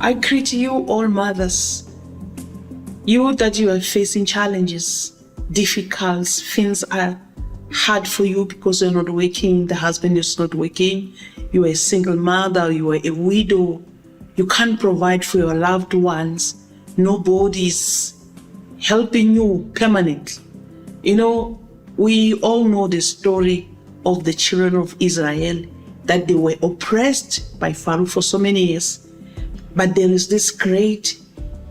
I greet you all mothers. You that you are facing challenges, difficult, things are hard for you because you're not working, the husband is not working, you are a single mother, you are a widow, you can't provide for your loved ones, nobody's helping you permanently. We all know the story of the children of Israel, that they were oppressed by Pharaoh for so many years. But there is this great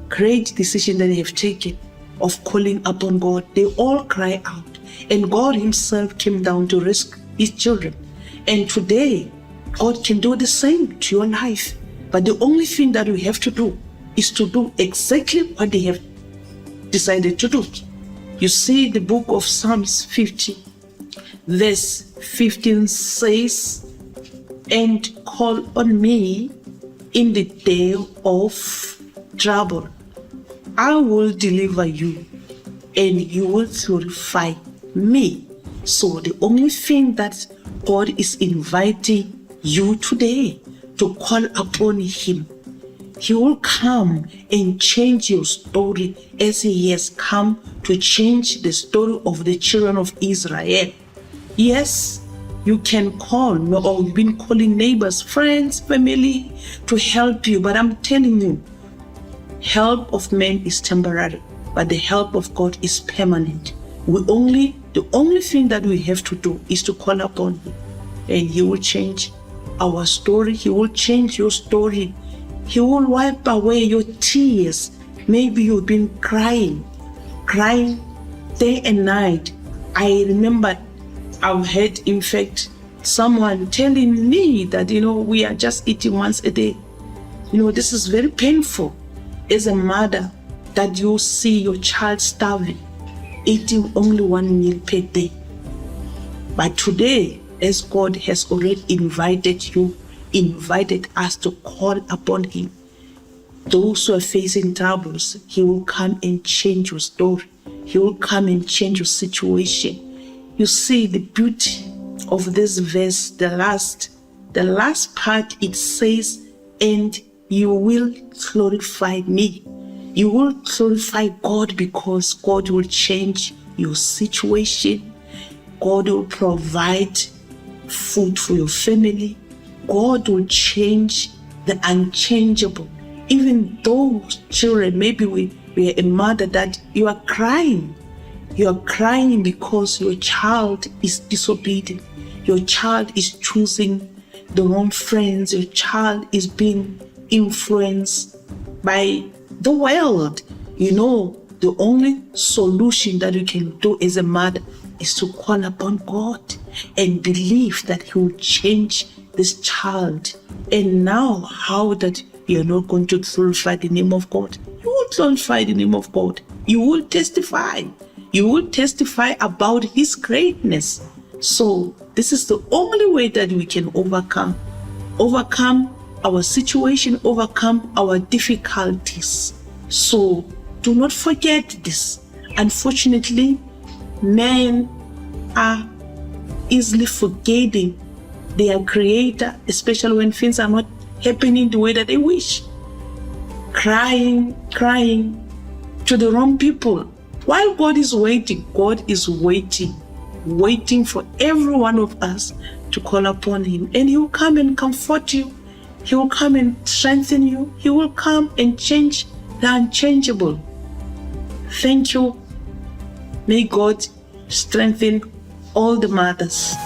decision that they have taken of calling upon God. They all cry out, and God himself came down to rescue his children. And today, God can do the same to your life. But the only thing that we have to do is to do exactly what they have decided to do. You see, the book of Psalms 50, verse 15 says, "And call on me in the day of trouble. I will deliver you, and you will glorify me." So the only thing that God is inviting you today to call upon him. He will come and change your story as he has come to change the story of the children of Israel. Yes, you can call, or you've been calling neighbors, friends, family to help you, but I'm telling you, help of men is temporary, but the help of God is permanent. The only thing that we have to do is to call upon him, and he will change our story. He will change your story. He will wipe away your tears. Maybe you've been crying day and night. I remember I've heard, in fact, someone telling me that, we are just eating once a day. This is very painful as a mother, that you see your child starving, eating only one meal per day. But today, as God has already invited us to call upon him, those who are facing troubles, he will come and change your story. He will come and change your situation. You see the beauty of this verse, the last part, it says, "And you will glorify me." You will glorify God, because God will change your situation. God will provide food for your family. God will change the unchangeable. Even those children, maybe we are a mother that you are crying. You are crying because your child is disobedient. Your child is choosing the wrong friends. Your child is being influenced by the world. The only solution that you can do as a mother is to call upon God and believe that he will change this child. And now, how that you're not going to glorify the name of God? You will glorify the name of God. You will testify. You will testify about his greatness. So this is the only way that we can overcome our situation, overcome our difficulties. So do not forget this. Unfortunately, men are easily forgetting their creator, especially when things are not happening the way that they wish. Crying to the wrong people. While God is waiting for every one of us to call upon him. And he will come and comfort you. He will come and strengthen you. He will come and change the unchangeable. Thank you. May God strengthen all the mothers.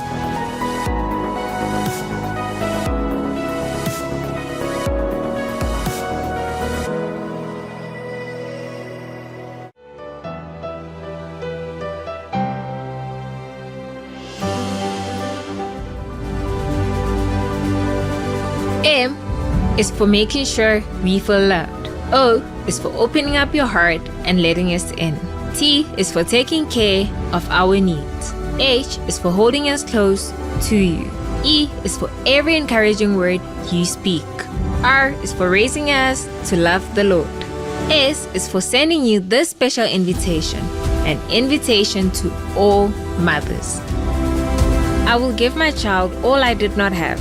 M is for making sure we feel loved. O is for opening up your heart and letting us in. T is for taking care of our needs. H is for holding us close to you. E is for every encouraging word you speak. R is for raising us to love the Lord. S is for sending you this special invitation, an invitation to all mothers. I will give my child all I did not have.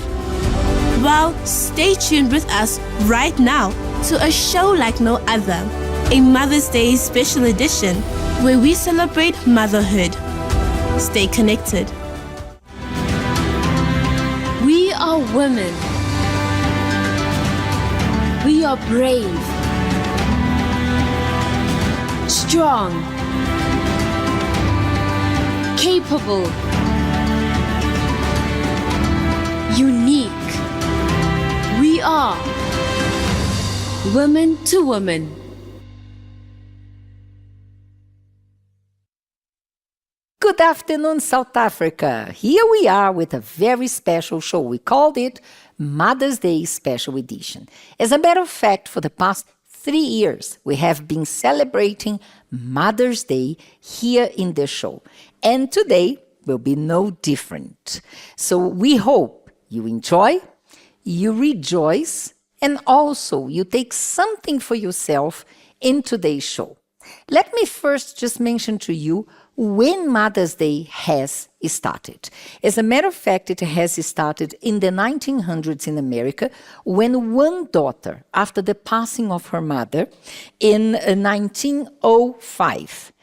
Well, stay tuned with us right now to a show like no other, a Mother's Day special edition where we celebrate motherhood. Stay connected. We are women. We are brave, strong, capable, unique. We are women to women. Good afternoon, South Africa. Here we are with a very special show. We called it Mother's Day Special Edition. As a matter of fact, for the past 3 years, we have been celebrating Mother's Day here in the show. And today will be no different. So we hope you enjoy, you rejoice, and also you take something for yourself in today's show. Let me first just mention to you when Mother's Day has started. As a matter of fact, it has started in the 1900s in America when one daughter, after the passing of her mother in 1905,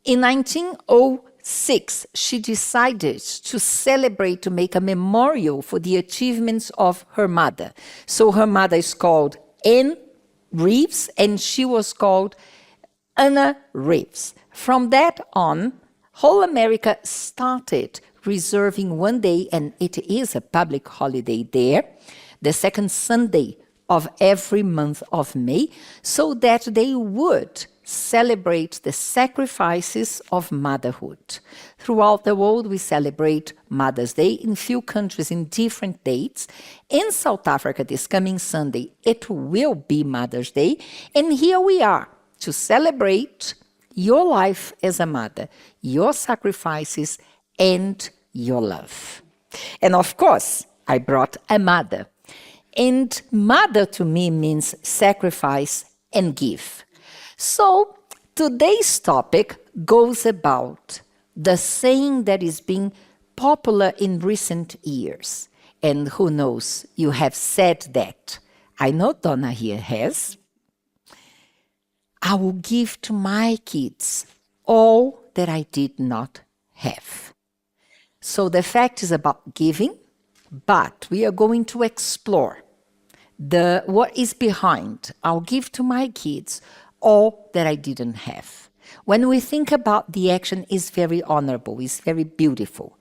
in 1906, she decided to celebrate, to make a memorial for the achievements of her mother. So her mother is called Anne Reeves and she was called Anna Reeves. From that on, whole America started reserving one day, and it is a public holiday there, the second Sunday of every month of May, so that they would celebrate the sacrifices of motherhood. Throughout the world, we celebrate Mother's Day in few countries in different dates. In South Africa, this coming Sunday, it will be Mother's Day, and here we are to celebrate your life as a mother, your sacrifices, and your love. And of course, I brought a mother. And mother to me means sacrifice and give. So today's topic goes about the saying that is being popular in recent years. And who knows, you have said that. I know Donna here has. I will give to my kids all that I did not have. So the fact is about giving, but we are going to explore what is behind. I'll give to my kids all that I didn't have. When we think about the action, is very honorable, is very beautiful,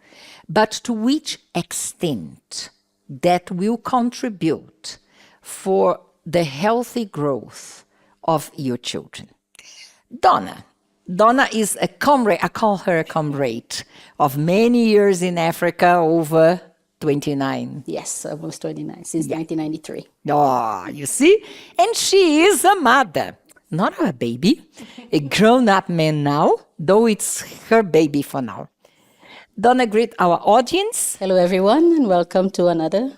but to which extent that will contribute for the healthy growth of your children. Donna is a comrade, I call her a comrade, of many years in Africa, over 29. Yes, almost 29, since 1993. Oh, you see? And she is a mother, not a baby, a grown-up man now, though it's her baby for now. Donna, greet our audience. Hello, everyone, and welcome to another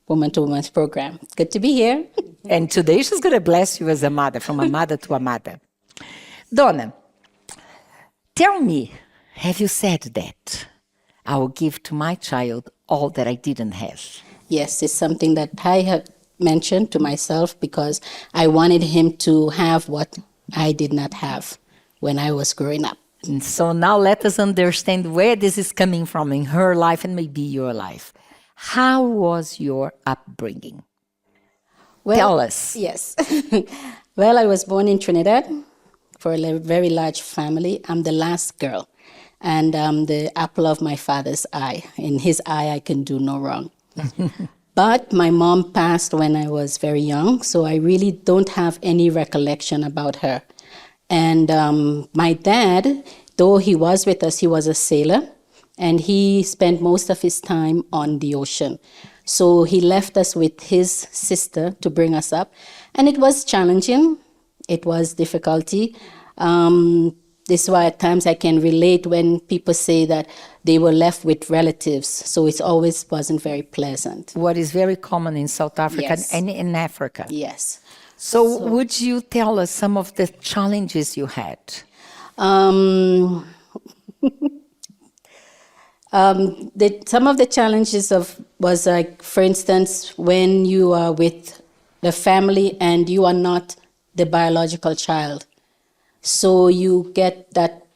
Woman to Woman's program. Good to be here. And today she's going to bless you as a mother, from a mother to a mother. Donna, tell me, have you said that I will give to my child all that I didn't have? Yes, it's something that I have mentioned to myself because I wanted him to have what I did not have when I was growing up. And so now let us understand where this is coming from in her life and maybe your life. How was your upbringing? Well, tell us. Yes. Well, I was born in Trinidad for a very large family. I'm the last girl, and I'm the apple of my father's eye. In his eye, I can do no wrong. But my mom passed when I was very young, so I really don't have any recollection about her. And my dad, though he was with us, he was a sailor, and he spent most of his time on the ocean. So he left us with his sister to bring us up. And it was challenging. It was difficulty. This is why at times I can relate when people say that they were left with relatives. So it always wasn't very pleasant. What is very common in South Africa Yes. and in Africa. Yes. So would you tell us some of the challenges you had? Some of the challenges was like, for instance, when you are with the family, and you are not the biological child. So you get that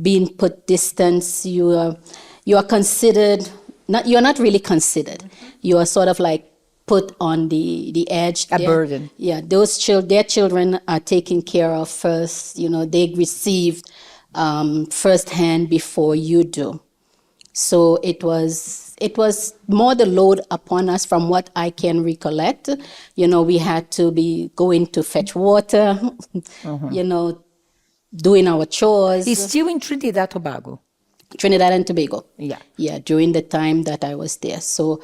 being put distance. You are considered, you're not really considered. You are sort of like put on the edge. A burden. Yeah, their children are taken care of first. They receive firsthand before you do. So it was more the load upon us from what I can recollect. We had to be going to fetch water, doing our chores. He's still in Trinidad Tobago. Trinidad and Tobago. Yeah. Yeah, during the time that I was there. So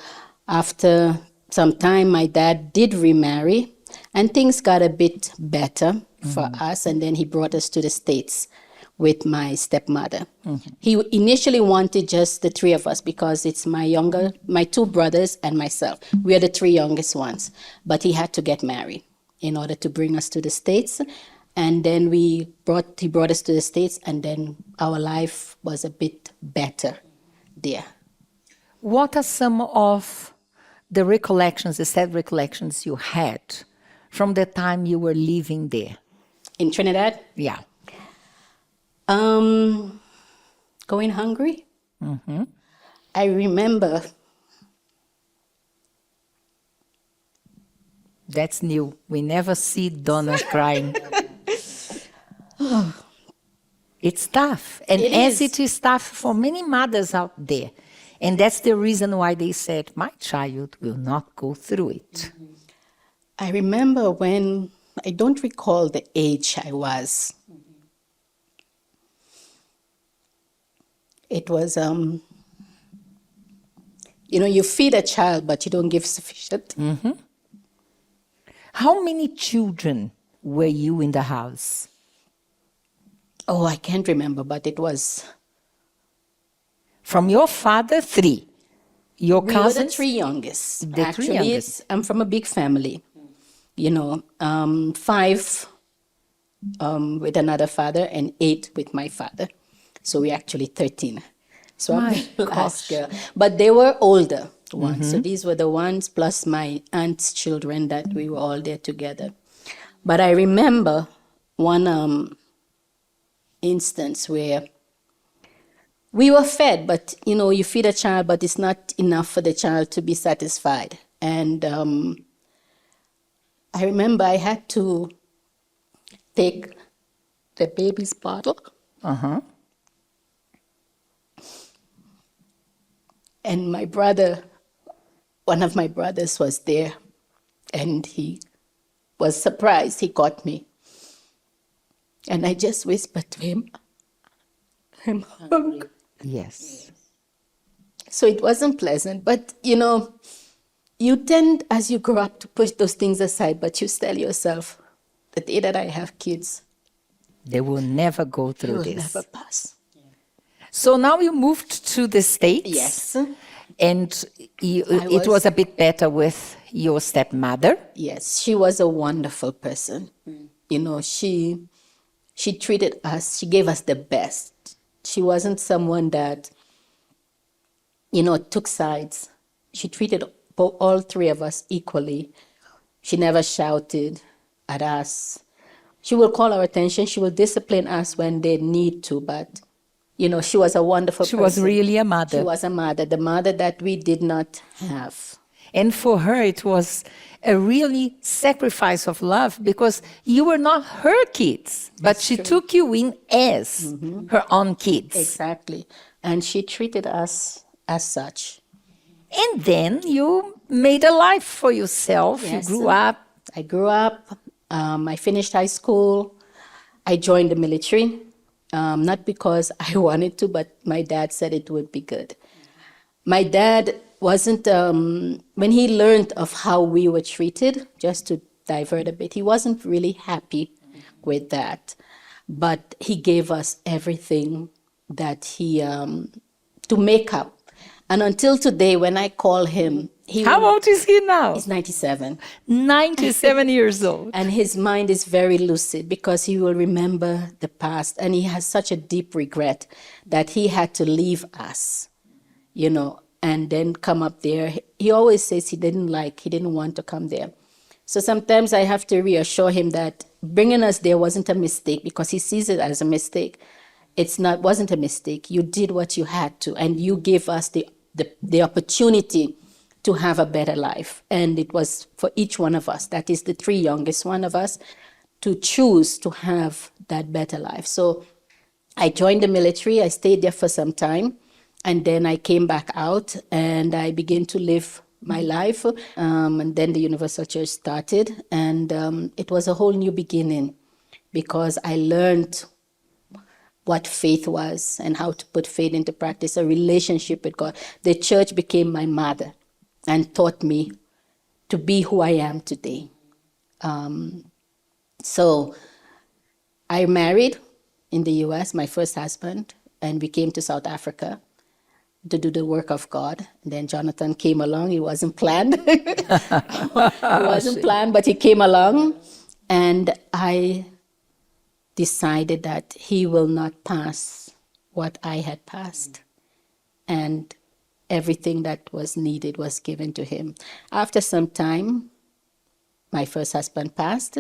after some time, my dad did remarry, and things got a bit better for us. And then he brought us to the States with my stepmother. He initially wanted just the three of us because it's my two brothers and myself. We are the three youngest ones. But he had to get married in order to bring us to the States. And then he brought us to the States, and then our life was a bit better there. What are some of the recollections, the sad recollections you had from the time you were living there? In Trinidad? Yeah. Going hungry? I remember. That's new. We never see Donna crying. It's tough. And it is tough for many mothers out there. And that's the reason why they said, my child will not go through it. I remember when, I don't recall the age I was. It was, you feed a child, but you don't give sufficient. How many children were you in the house? Oh, I can't remember, but it was... From your father, 3. Your We cousins? were the three youngest. The Actually, three youngest. I'm from a big family. 5 with another father and 8 with my father. So we're actually 13. So I'm the last girl. But they were older ones. So these were the ones plus my aunt's children that we were all there together. But I remember one instance where we were fed, but you feed a child, but it's not enough for the child to be satisfied. And I remember I had to take the baby's bottle. And my brother, one of my brothers was there, and he was surprised. He caught me. And I just whispered to him, I'm hungry. Yes. So it wasn't pleasant, but you tend as you grow up to push those things aside, but you tell yourself, the day that I have kids, They will never go it through will this. never pass. So now you moved to the States. Yes. And it was a bit better with your stepmother. Yes, she was a wonderful person. She treated us, she gave us the best. She wasn't someone that, took sides. She treated all 3 of us equally. She never shouted at us. She will call our attention. She will discipline us when they need to, but, she was a wonderful person. She was really a mother. She was a mother, the mother that we did not have. And for her, it was a really sacrifice of love because you were not her kids, but she took you in as her own kids. Exactly. And she treated us as such. And then you made a life for yourself. Yes. You grew up. I grew up. I finished high school. I joined the military, not because I wanted to, but my dad said it would be good. My dad wasn't, when he learned of how we were treated, just to divert a bit, he wasn't really happy with that. But he gave us everything that to make up. And until today, when I call him, How old is he now? he's 97. 97 years old. And his mind is very lucid because he will remember the past. And he has such a deep regret that he had to leave us, and then come up there. He always says he didn't want to come there. So sometimes I have to reassure him that bringing us there wasn't a mistake, because he sees it as a mistake. Wasn't a mistake. You did what you had to, and you gave us the opportunity to have a better life. And it was for each one of us, that is the three youngest one of us, to choose to have that better life. So I joined the military. I stayed there for some time, and then I came back out and I began to live my life. And then the Universal Church started, and it was a whole new beginning, because I learned what faith was and how to put faith into practice, a relationship with God. The church became my mother and taught me to be who I am today. So I married in the US, my first husband, and we came to South Africa to do the work of God. And then Jonathan came along. He wasn't planned. But he came along, and I decided that he will not pass what I had passed. And everything that was needed was given to him. After some time, my first husband passed,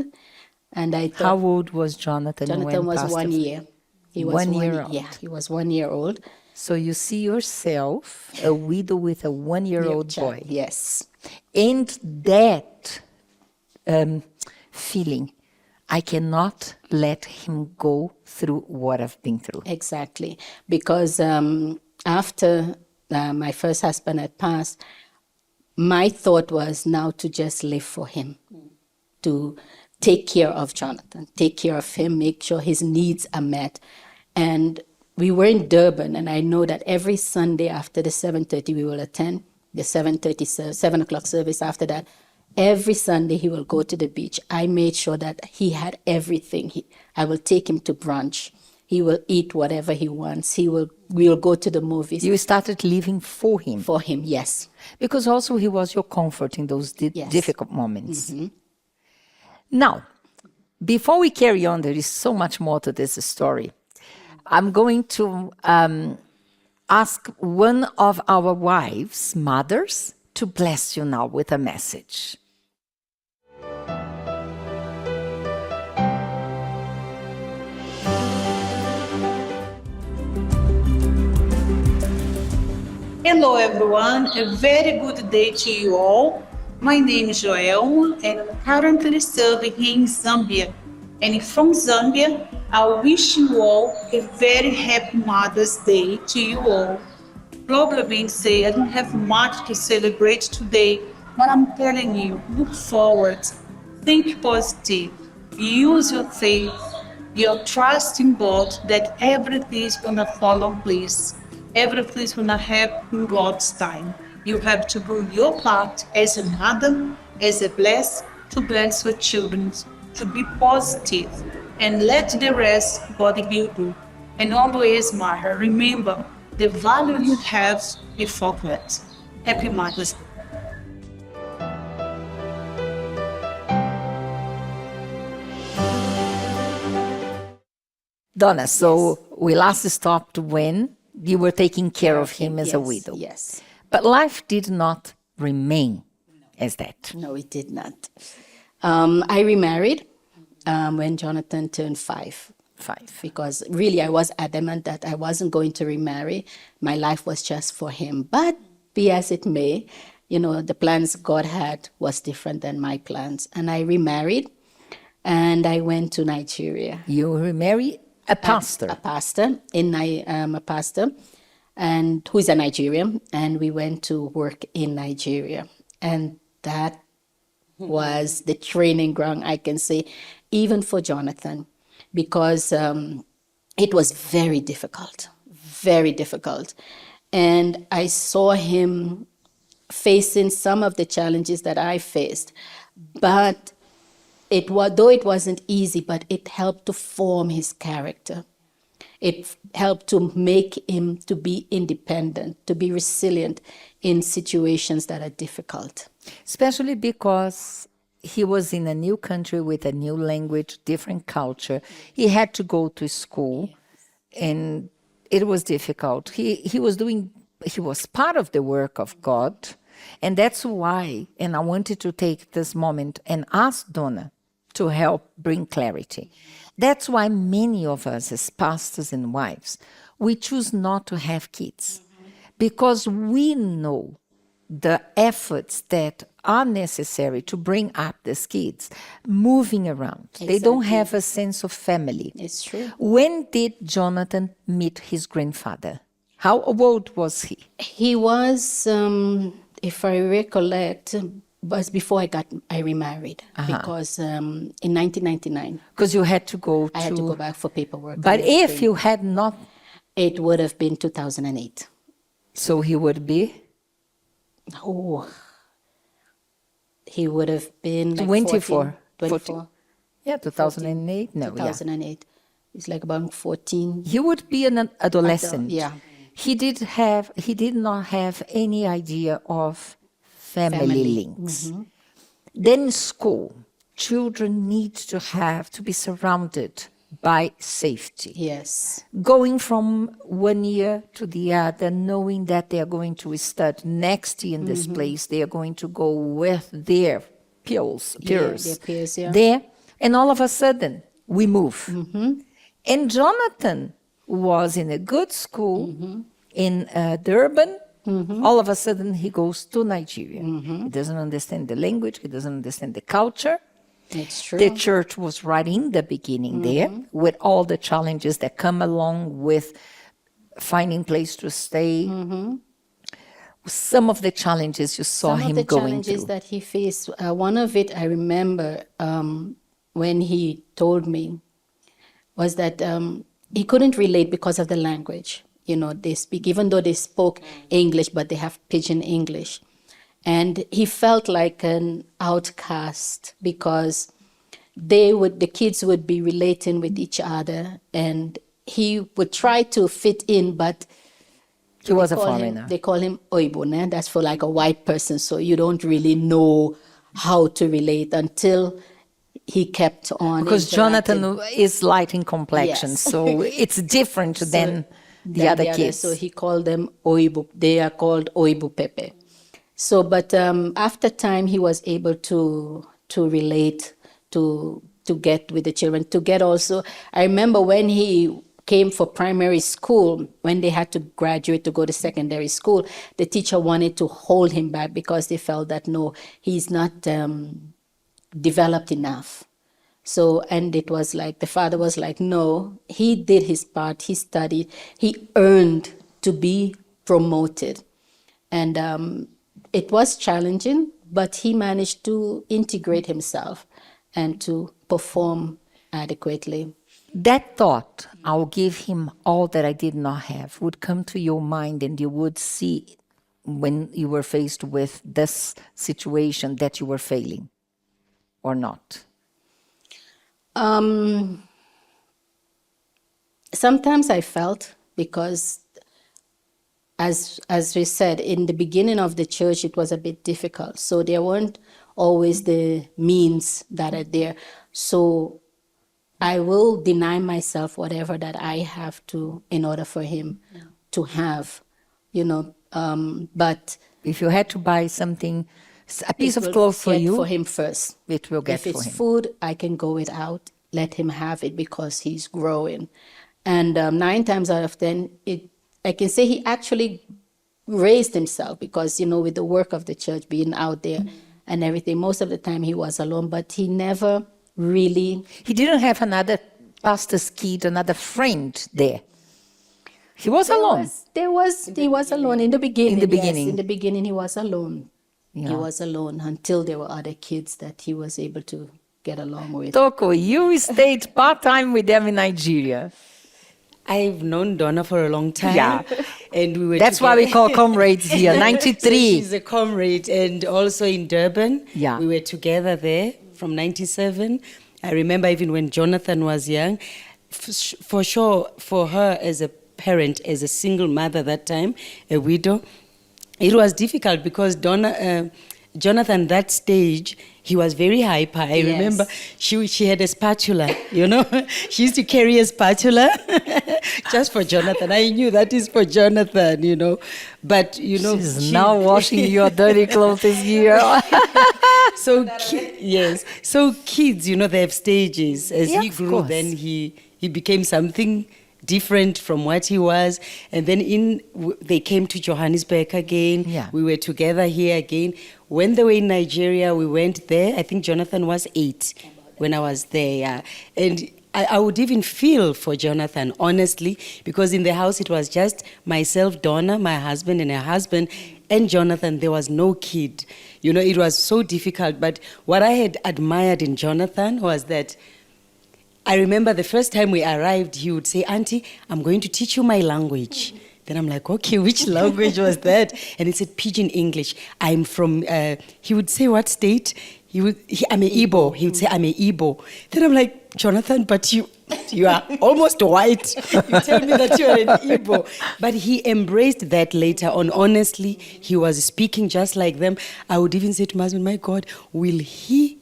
and I thought... How old was Jonathan? Jonathan was 1 year. He was 1 year old. Yeah, he was 1 year old. So you see yourself, a widow with a 1-year-old boy. Yes. And that feeling, I cannot let him go through what I've been through. Exactly. Because after my first husband had passed, my thought was now to just live for him, to take care of Jonathan, take care of him, make sure his needs are met. And we were in Durban, and I know that every Sunday after the 7:30 we will attend the 7 o'clock service. After that, every Sunday he will go to the beach. I made sure that he had everything. I will take him to brunch. He will eat whatever he wants. We will go to the movies. You started living for him. For him, yes. Because also he was your comfort in those Yes. difficult moments. Now, before we carry on, there is so much more to this story. I'm going to ask one of our wives, mothers, to bless you now with a message. Hello everyone, a very good day to you all. My name is Joel and I'm currently serving here in Zambia. And from Zambia, I wish you all a very happy Mother's Day to you all. Probably say I don't have much to celebrate today, but I'm telling you, look forward, think positive, use your faith, your trust in God that everything is gonna fall in place. Everything is gonna happen in God's time. You have to do your part as a mother, as a to bless your children, to be positive, and let the rest God will do. And always, Maher, remember the value you have before God. Happy Mother's Day. Donna, so we last stopped when you were taking care of him as a Yes, widow. Yes. But life did not remain as that. No, it did not. I remarried when Jonathan turned 5. Because really I was adamant that I wasn't going to remarry. My life was just for him. But be as it may, the plans God had was different than my plans. And I remarried, and I went to Nigeria. You remarried a pastor. A pastor, and who is a Nigerian. And we went to work in Nigeria. And that was the training ground, I can say, even for Jonathan, because it was very difficult. And I saw him facing some of the challenges that I faced. But though it wasn't easy, but it helped to form his character. It helped to make him to be independent, to be resilient in situations that are difficult. Especially because he was in a new country with a new language, different culture. He had to go to school, and it was difficult. He was part of the work of God, And that's why, and I wanted to take this moment and ask Donna to help bring clarity. That's why many of us as pastors and wives, we choose not to have kids because we know the efforts that are necessary to bring up these kids moving around. They don't have a sense of family. It's true. When did Jonathan meet his grandfather? How old was he? He was, if I recollect, was before I remarried, because in 1999. Because you had to go I had to go back for paperwork. But and if everything. you had not... It would have been 2008. So he would be? Oh, he would have been like 24. 24. Yeah, 2008? No, 2008. It's like about 14. He would be an adolescent. Yeah. He did not have any idea of family links. Then school, children need to be surrounded by safety. Yes. Going from one year to the other, knowing that they are going to study next year in this place, they are going to go with their peers. Their peers, yeah. There, and all of a sudden, we move. And Jonathan was in a good school in Durban. All of a sudden, he goes to Nigeria. He doesn't understand the language. He doesn't understand the culture. It's true. The church was right in the beginning there, with all the challenges that come along with finding place to stay. Some of the challenges you saw him going through. Some of the challenges that he faced, one of it I remember when he told me was that he couldn't relate because of the language. You know, they speak, even though they spoke English, but they have pidgin English. And he felt like an outcast because the kids would be relating with each other, and he would try to fit in, but he was a foreigner. They call him Oibone. That's for like a white person, so you don't really know how to relate until he kept on. Because Jonathan is light in complexion, Yes. so it's different than the other kids. So he called them Oibu. They are called Oibu Pepe. So, but after time, he was able to relate, to get with the children, to get also. I remember when he came for primary school, when they had to graduate to go to secondary school, the teacher wanted to hold him back because they felt that, no, he's not developed enough. So, and it was like, the father was like, no, he did his part, he studied, he earned to be promoted. And it was challenging, but he managed to integrate himself and to perform adequately. That thought, I'll give him all that I did not have, would come to your mind, and you would see when you were faced with this situation that you were failing, or not? Sometimes I felt, because as we said, in the beginning of the church, it was a bit difficult. So there weren't always the means that are there. So I will deny myself whatever that I have to in order for him to have, but if you had to buy something, a piece of clothes for you, for him first. It will get for him. If it's food, I can go without. Let him have it because he's growing. And 9 times out of 10, I can say he actually raised himself because, with the work of the church, being out there and everything, most of the time he was alone, but he never really... He didn't have another pastor's kid, another friend there. He was alone. He was alone in the beginning. In the beginning. Yes, in the beginning he was alone. Yeah. He was alone until there were other kids that he was able to get along with. Toko, you stayed part-time with them in Nigeria. I've known Donna for a long time. Yeah. And we were That's why we call comrades here, 93. So she's a comrade. And also in Durban, Yeah. we were together there from 97. I remember even when Jonathan was young. For sure, for her as a parent, as a single mother that time, a widow, it was difficult because Jonathan, that stage, he was very hyper. I remember she had a spatula, She used to carry a spatula Just for Jonathan. I knew that is for Jonathan, you know. But, you know. She's now washing your dirty clothes here. Yes. So kids, you know, they have stages. As Yeah, he of grew, course. then he became something different from what he was. And then they came to Johannesburg again. Yeah. We were together here again. When they were in Nigeria, we went there. I think Jonathan was 8 when I was there. Yeah. And I would even feel for Jonathan, honestly, because in the house it was just myself, Donna, my husband, and her husband, and Jonathan. There was no kid. You know, it was so difficult. But what I had admired in Jonathan was that I remember the first time we arrived, he would say, "Auntie, I'm going to teach you my language." Then I'm like, okay, which language was that? And he said, Pidgin English. I'm from, he would say, what state? I'm a Igbo. He would say, I'm a Igbo. Then I'm like, Jonathan, but you are almost white. You tell me that you are an Igbo. But he embraced that later on. Honestly, he was speaking just like them. I would even say to my husband, my God, will he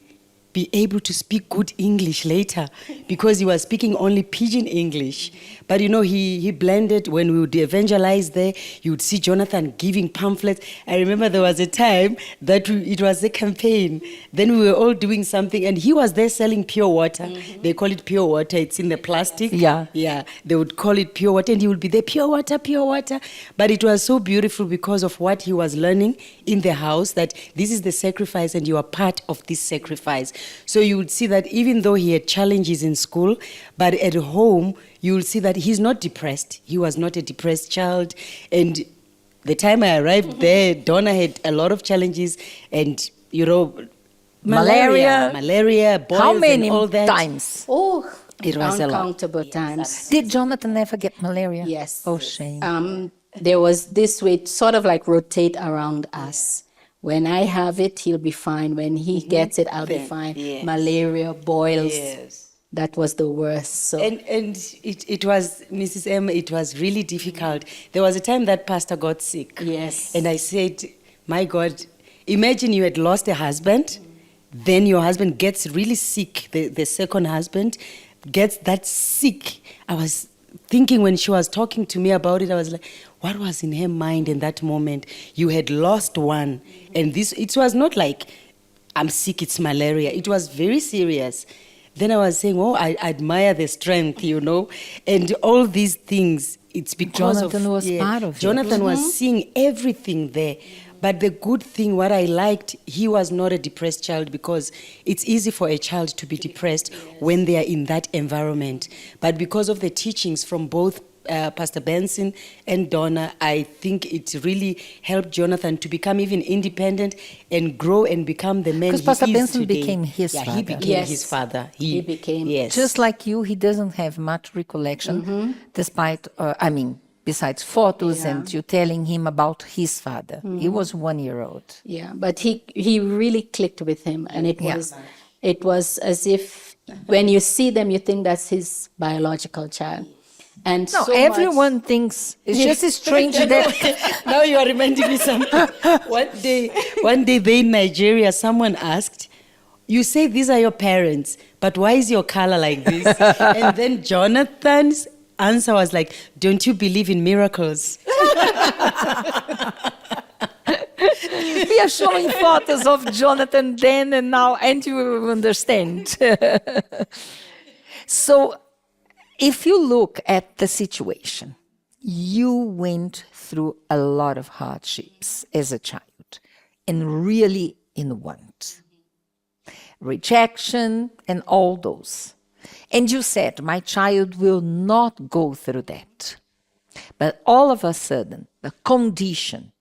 be able to speak good English later? Because he was speaking only Pidgin English. But you know, he blended. When we would evangelize there, you would see Jonathan giving pamphlets. I remember there was a time that it was a campaign. Then we were all doing something, and he was there selling pure water. Mm-hmm. They call it pure water. It's in the plastic. Yeah. Yeah. They would call it pure water, and he would be there, pure water, pure water. But it was so beautiful because of what he was learning in the house, that this is the sacrifice, and you are part of this sacrifice. So you would see that even though he had challenges in school, but at home, you will see that he's not depressed. He was not a depressed child. And the time I arrived there, Donna had a lot of challenges and, you know, malaria, boils, How many and all that. times? Oh, It was a lot. uncountable times. Did Jonathan ever get malaria? Yes. Oh, shame. There was this way, sort of like rotate around us. When I have it, he'll be fine. When he gets it, I'll be fine. Yes. Malaria, boils. Yes. That was the worst. So And it was, Mrs. M, it was really difficult. There was a time that pastor got sick. Yes. And I said, my God, imagine you had lost a husband, then your husband gets really sick, the second husband gets that sick. I was thinking when she was talking to me about it, I was like, what was in her mind in that moment? You had lost one. And it was not like, I'm sick, it's malaria. It was very serious. Then I was saying, oh, I admire the strength, you know, and all these things. It's because Jonathan was part of it. Jonathan was seeing everything there. But the good thing, what I liked, he was not a depressed child, because it's easy for a child to be depressed when they are in that environment. But because of the teachings from both Pastor Benson and Donna, I think it really helped Jonathan to become even independent and grow and become the man he is Because Pastor Benson today. became his father. He became Yes. his father. He became- Yes. Just like you, he doesn't have much recollection, despite, besides photos and you telling him about his father. He was 1 year old. yeah, but he really clicked with him, and it was as if when you see them, you think that's his biological child. And No, so everyone thinks it's just strange that Now you are reminding me something. One day there in Nigeria, someone asked, you say these are your parents, but why is your color like this? And then Jonathan's answer was like, don't you believe in miracles? we are showing photos of Jonathan then and now, and you will understand. So, if you look at the situation, you went through a lot of hardships as a child, and really in want. Rejection and all those. And you said, my child will not go through that. But all of a sudden, the condition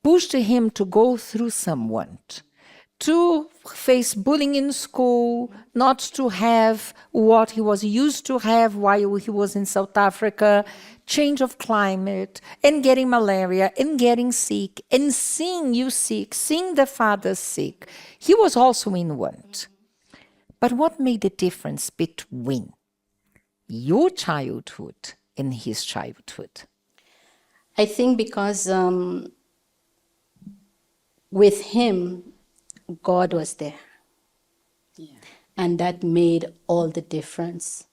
pushed him to go through some want, to face bullying in school, not to have what he was used to have while he was in South Africa, change of climate, and getting malaria, and getting sick, and seeing you sick, seeing the father sick. He was also in want. But what made the difference between your childhood and his childhood? I think because with him, God was there. Yeah. And that made all the difference.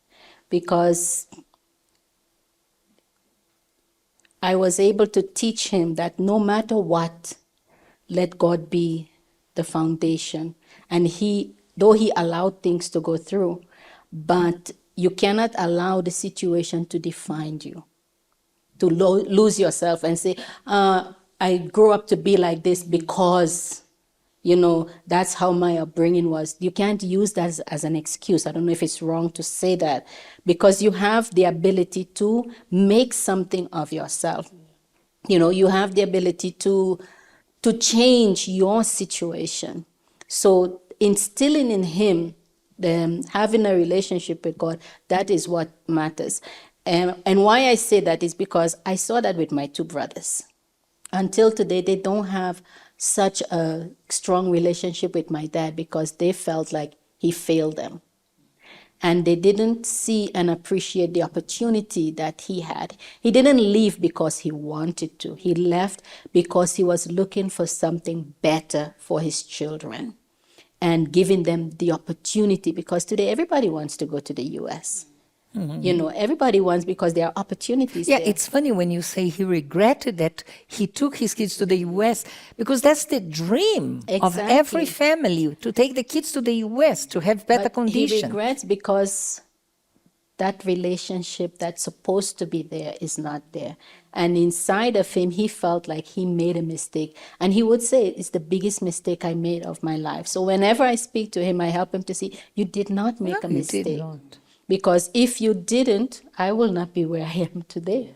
Because I was able to teach him that no matter what, let God be the foundation. And though he allowed things to go through, but you cannot allow the situation to define you, to lose yourself and say, I grew up to be like this because, that's how my upbringing was. You can't use that as an excuse. I don't know if it's wrong to say that, because you have the ability to make something of yourself. You have the ability to change your situation. So instilling in him, having a relationship with God, that is what matters. And why I say that is because I saw that with my two brothers. Until today, they don't have such a strong relationship with my dad because they felt like he failed them. And they didn't see and appreciate the opportunity that he had. He didn't leave because he wanted to. He left because he was looking for something better for his children and giving them the opportunity, because today everybody wants to go to the U.S. Everybody wants, because there are opportunities Yeah, there. it's funny when you say he regretted that he took his kids to the U.S., because that's the dream of every Exactly. family, to take the kids to the U.S. to have better But conditions. he regrets because that relationship that's supposed to be there is not there. And inside of him, he felt like he made a mistake. And he would say, it's the biggest mistake I made of my life. So whenever I speak to him, I help him to see, you did not make a you mistake. did not. Because if you didn't, I will not be where I am today.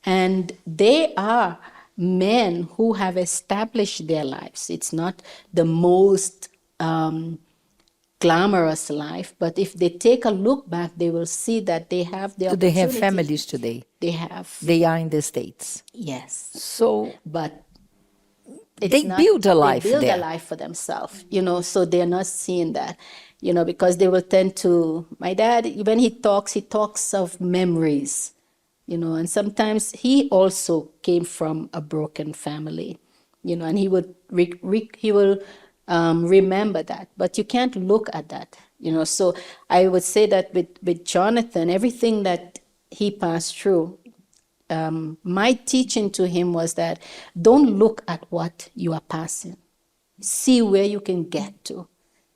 And they are men who have established their lives. It's not the most glamorous life, but if they take a look back, they will see that they have the Do they have opportunity. families today? They have. They are in the States. Yes. So But they build a life They build there. a life for themselves, so they're not seeing that, because they will tend to, my dad, when he talks of memories, and sometimes he also came from a broken family, and he would remember that, but you can't look at that, so I would say that with Jonathan, everything that he passed through, my teaching to him was that don't look at what you are passing. See where you can get to.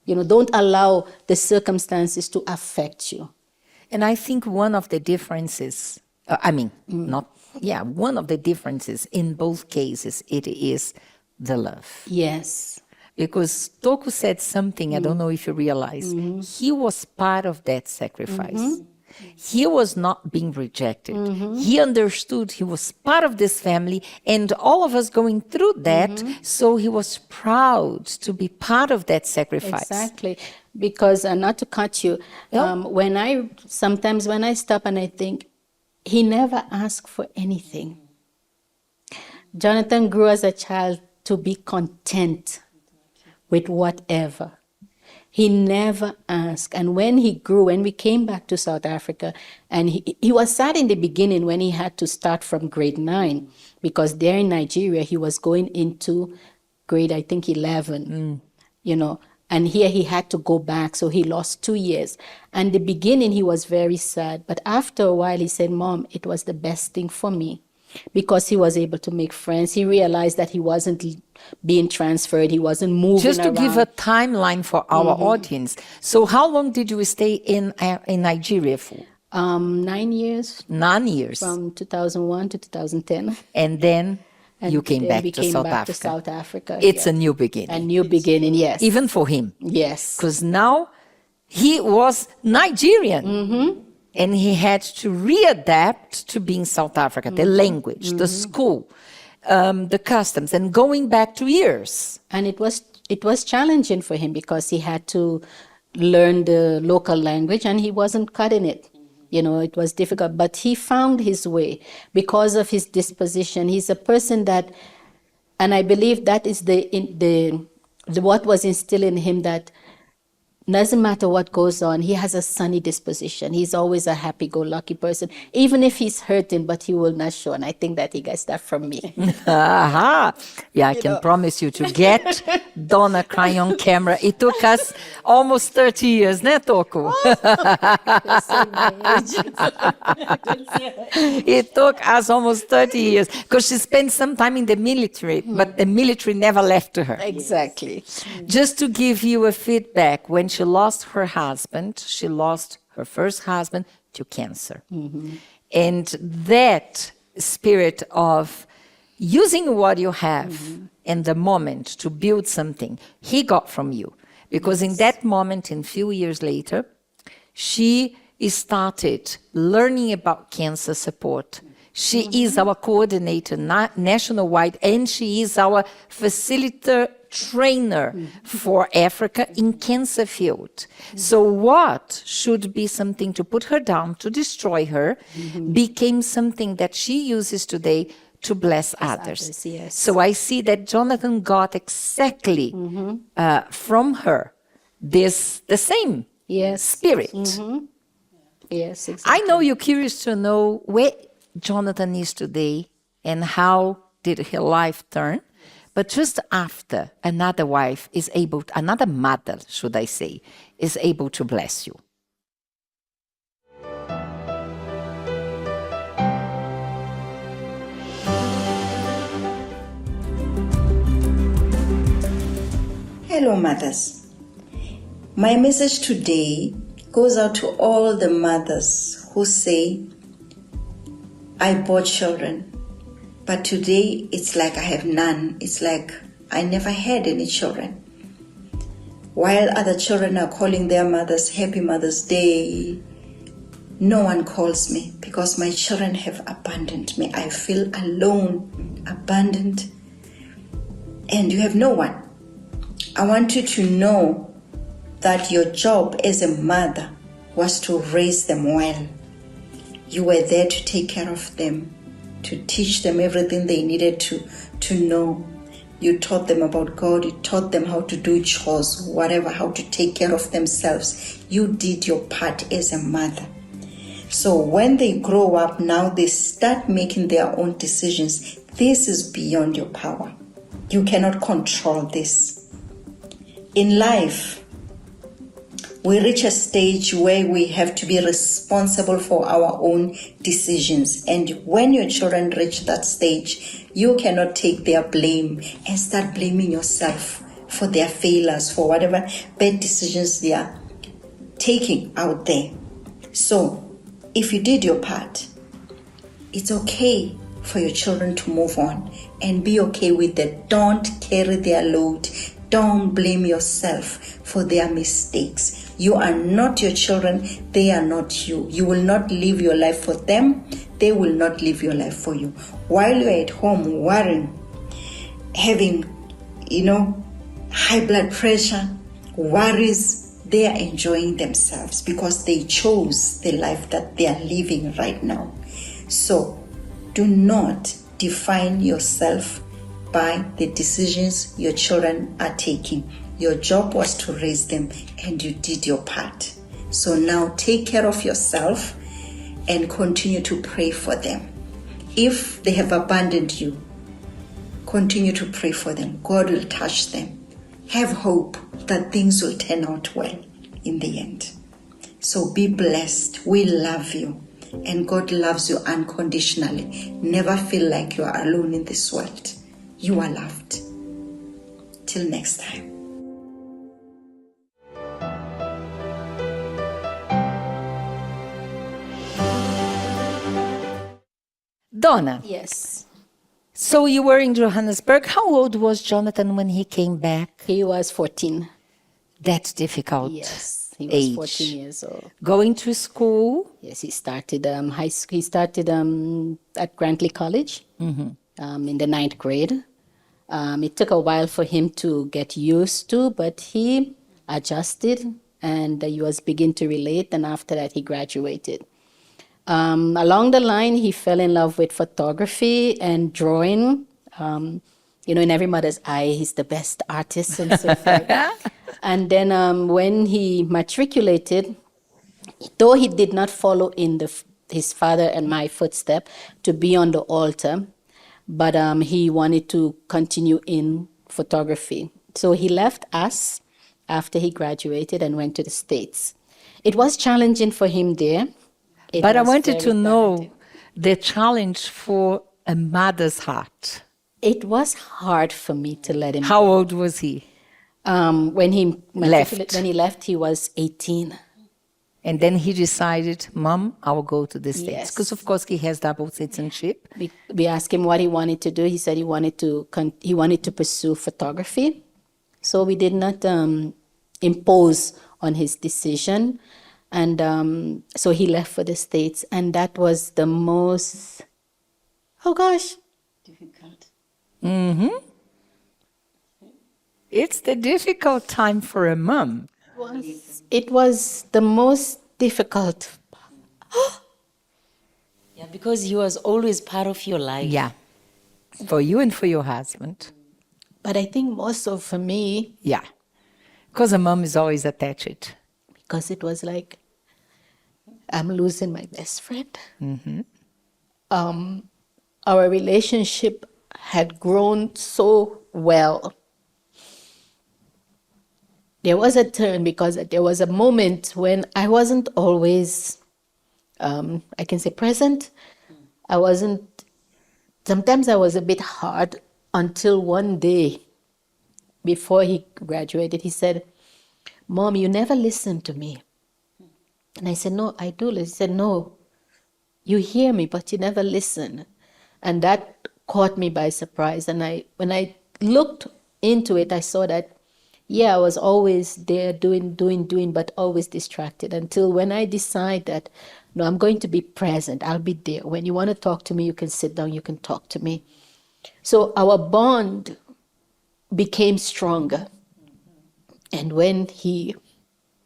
Don't allow the circumstances to affect you. And I think one of the differences, one of the differences in both cases, it is the love. Yes. Because Toku said something, I don't know if you realize, he was part of that sacrifice. He was not being rejected. He understood he was part of this family, and all of us going through that, so he was proud to be part of that sacrifice. Exactly. Because, not to cut you, when I stop and I think, he never asked for anything. Jonathan grew as a child to be content with whatever. He never asked. And when we came back to South Africa, and he was sad in the beginning when he had to start from grade 9, because there in Nigeria, he was going into grade, I think, 11, and here he had to go back. So he lost 2 years. And the beginning, he was very sad. But after a while, he said, Mom, it was the best thing for me, because he was able to make friends. He realized that he wasn't being transferred. He wasn't moving Just to around. give a timeline for our audience. So how long did you stay in Nigeria for? 9 years. 9 years. From 2001 to 2010. And then you came then back we to came South back Africa. to South Africa. It's yeah. a new beginning. A new beginning, yes. Even for him. Yes. Because now he was Nigerian. And he had to readapt to being South Africa, the language, the school, the customs, and going back 2 years. And it was challenging for him because he had to learn the local language and he wasn't cutting it. It was difficult, but he found his way because of his disposition. He's a person that, and I believe that is what was instilled in him, that doesn't matter what goes on, he has a sunny disposition. He's always a happy-go-lucky person, even if he's hurting, but he will not show. And I think that he gets that from me. Aha. Yeah, I can promise you to get Donna crying on camera. It took us almost 30 years, né, Toko? It took us almost 30 years because she spent some time in the military, but the military never left her. Exactly. Just to give you a feedback, when she lost her husband, she lost her first husband to cancer. And that spirit of using what you have in the moment to build something, he got from you. Because in that moment, and few years later, she started learning about cancer support. She is our coordinator national-wide, and she is our facilitator trainer for Africa in cancer field. So what should be something to put her down, to destroy her, became something that she uses today to bless others. Yes. So I see that Jonathan got exactly from her the same spirit. Yes, exactly. I know you're curious to know where Jonathan is today and how did his life turn. But just after, another mother, should I say, is able to bless you. Hello, mothers. My message today goes out to all the mothers who say, I bore children, but today it's like I have none. It's like I never had any children. While other children are calling their mothers Happy Mother's Day, no one calls me because my children have abandoned me. I feel alone, abandoned, and you have no one. I want you to know that your job as a mother was to raise them well. You were there to take care of them, to teach them everything they needed to know. You taught them about God. You taught them how to do chores, whatever, how to take care of themselves. You did your part as a mother. So when they grow up now, they start making their own decisions. This is beyond your power. You cannot control this. In life, we reach a stage where we have to be responsible for our own decisions. And when your children reach that stage, you cannot take their blame and start blaming yourself for their failures, for whatever bad decisions they are taking out there. So, if you did your part, it's okay for your children to move on and be okay with that. Don't carry their load. Don't blame yourself for their mistakes. You are not your children. They are not you. You will not live your life for them. They will not live your life for you. While you're at home worrying, having, high blood pressure, worries, they are enjoying themselves because they chose the life that they are living right now. So do not define yourself by the decisions your children are taking. Your job was to raise them and you did your part. So now take care of yourself and continue to pray for them. If they have abandoned you, continue to pray for them. God will touch them. Have hope that things will turn out well in the end. So be blessed. We love you. And God loves you unconditionally. Never feel like you are alone in this world. You are loved. Till next time. Donna. Yes. So you were in Johannesburg. How old was Jonathan when he came back? He was 14. That's difficult. Yes. He was age. 14 years old. Going to school? Yes, he started high school. He started at Grantley College in the 9th grade. It took a while for him to get used to, but he adjusted and he was beginning to relate. And after that, he graduated. Along the line, he fell in love with photography and drawing. in every mother's eye, he's the best artist and so forth. And then when he matriculated, though he did not follow in his father and my footstep to be on the altar, but he wanted to continue in photography. So he left us after he graduated and went to the States. It was challenging for him there. But I wanted to know the challenge for a mother's heart. It was hard for me to let him How old was he? When he Left. When he left, he was 18. And then he decided, Mom, I will go to the States. Yes. Because, of course, he has double citizenship. We asked him what he wanted to do. He said he wanted to pursue photography. So we did not impose on his decision. And so he left for the States. And that was the most, difficult. Mm-hmm. It's the difficult time for a mom. It was the most difficult. Yeah, because he was always part of your life. Yeah. For you and for your husband. But I think more so for me. Yeah. Because a mom is always attached. Because it was like, I'm losing my best friend. Mm-hmm. Our relationship had grown so well. There was a turn because there was a moment when I wasn't always, I can say, present. Sometimes I was a bit hard until one day before he graduated, he said, Mom, you never listen to me. And I said, no, I do listen. He said, no, you hear me, but you never listen. And that caught me by surprise. And when I looked into it, I saw that, I was always there doing, but always distracted until when I decide that, no, I'm going to be present. I'll be there. When you want to talk to me, you can sit down, you can talk to me. So our bond became stronger. And when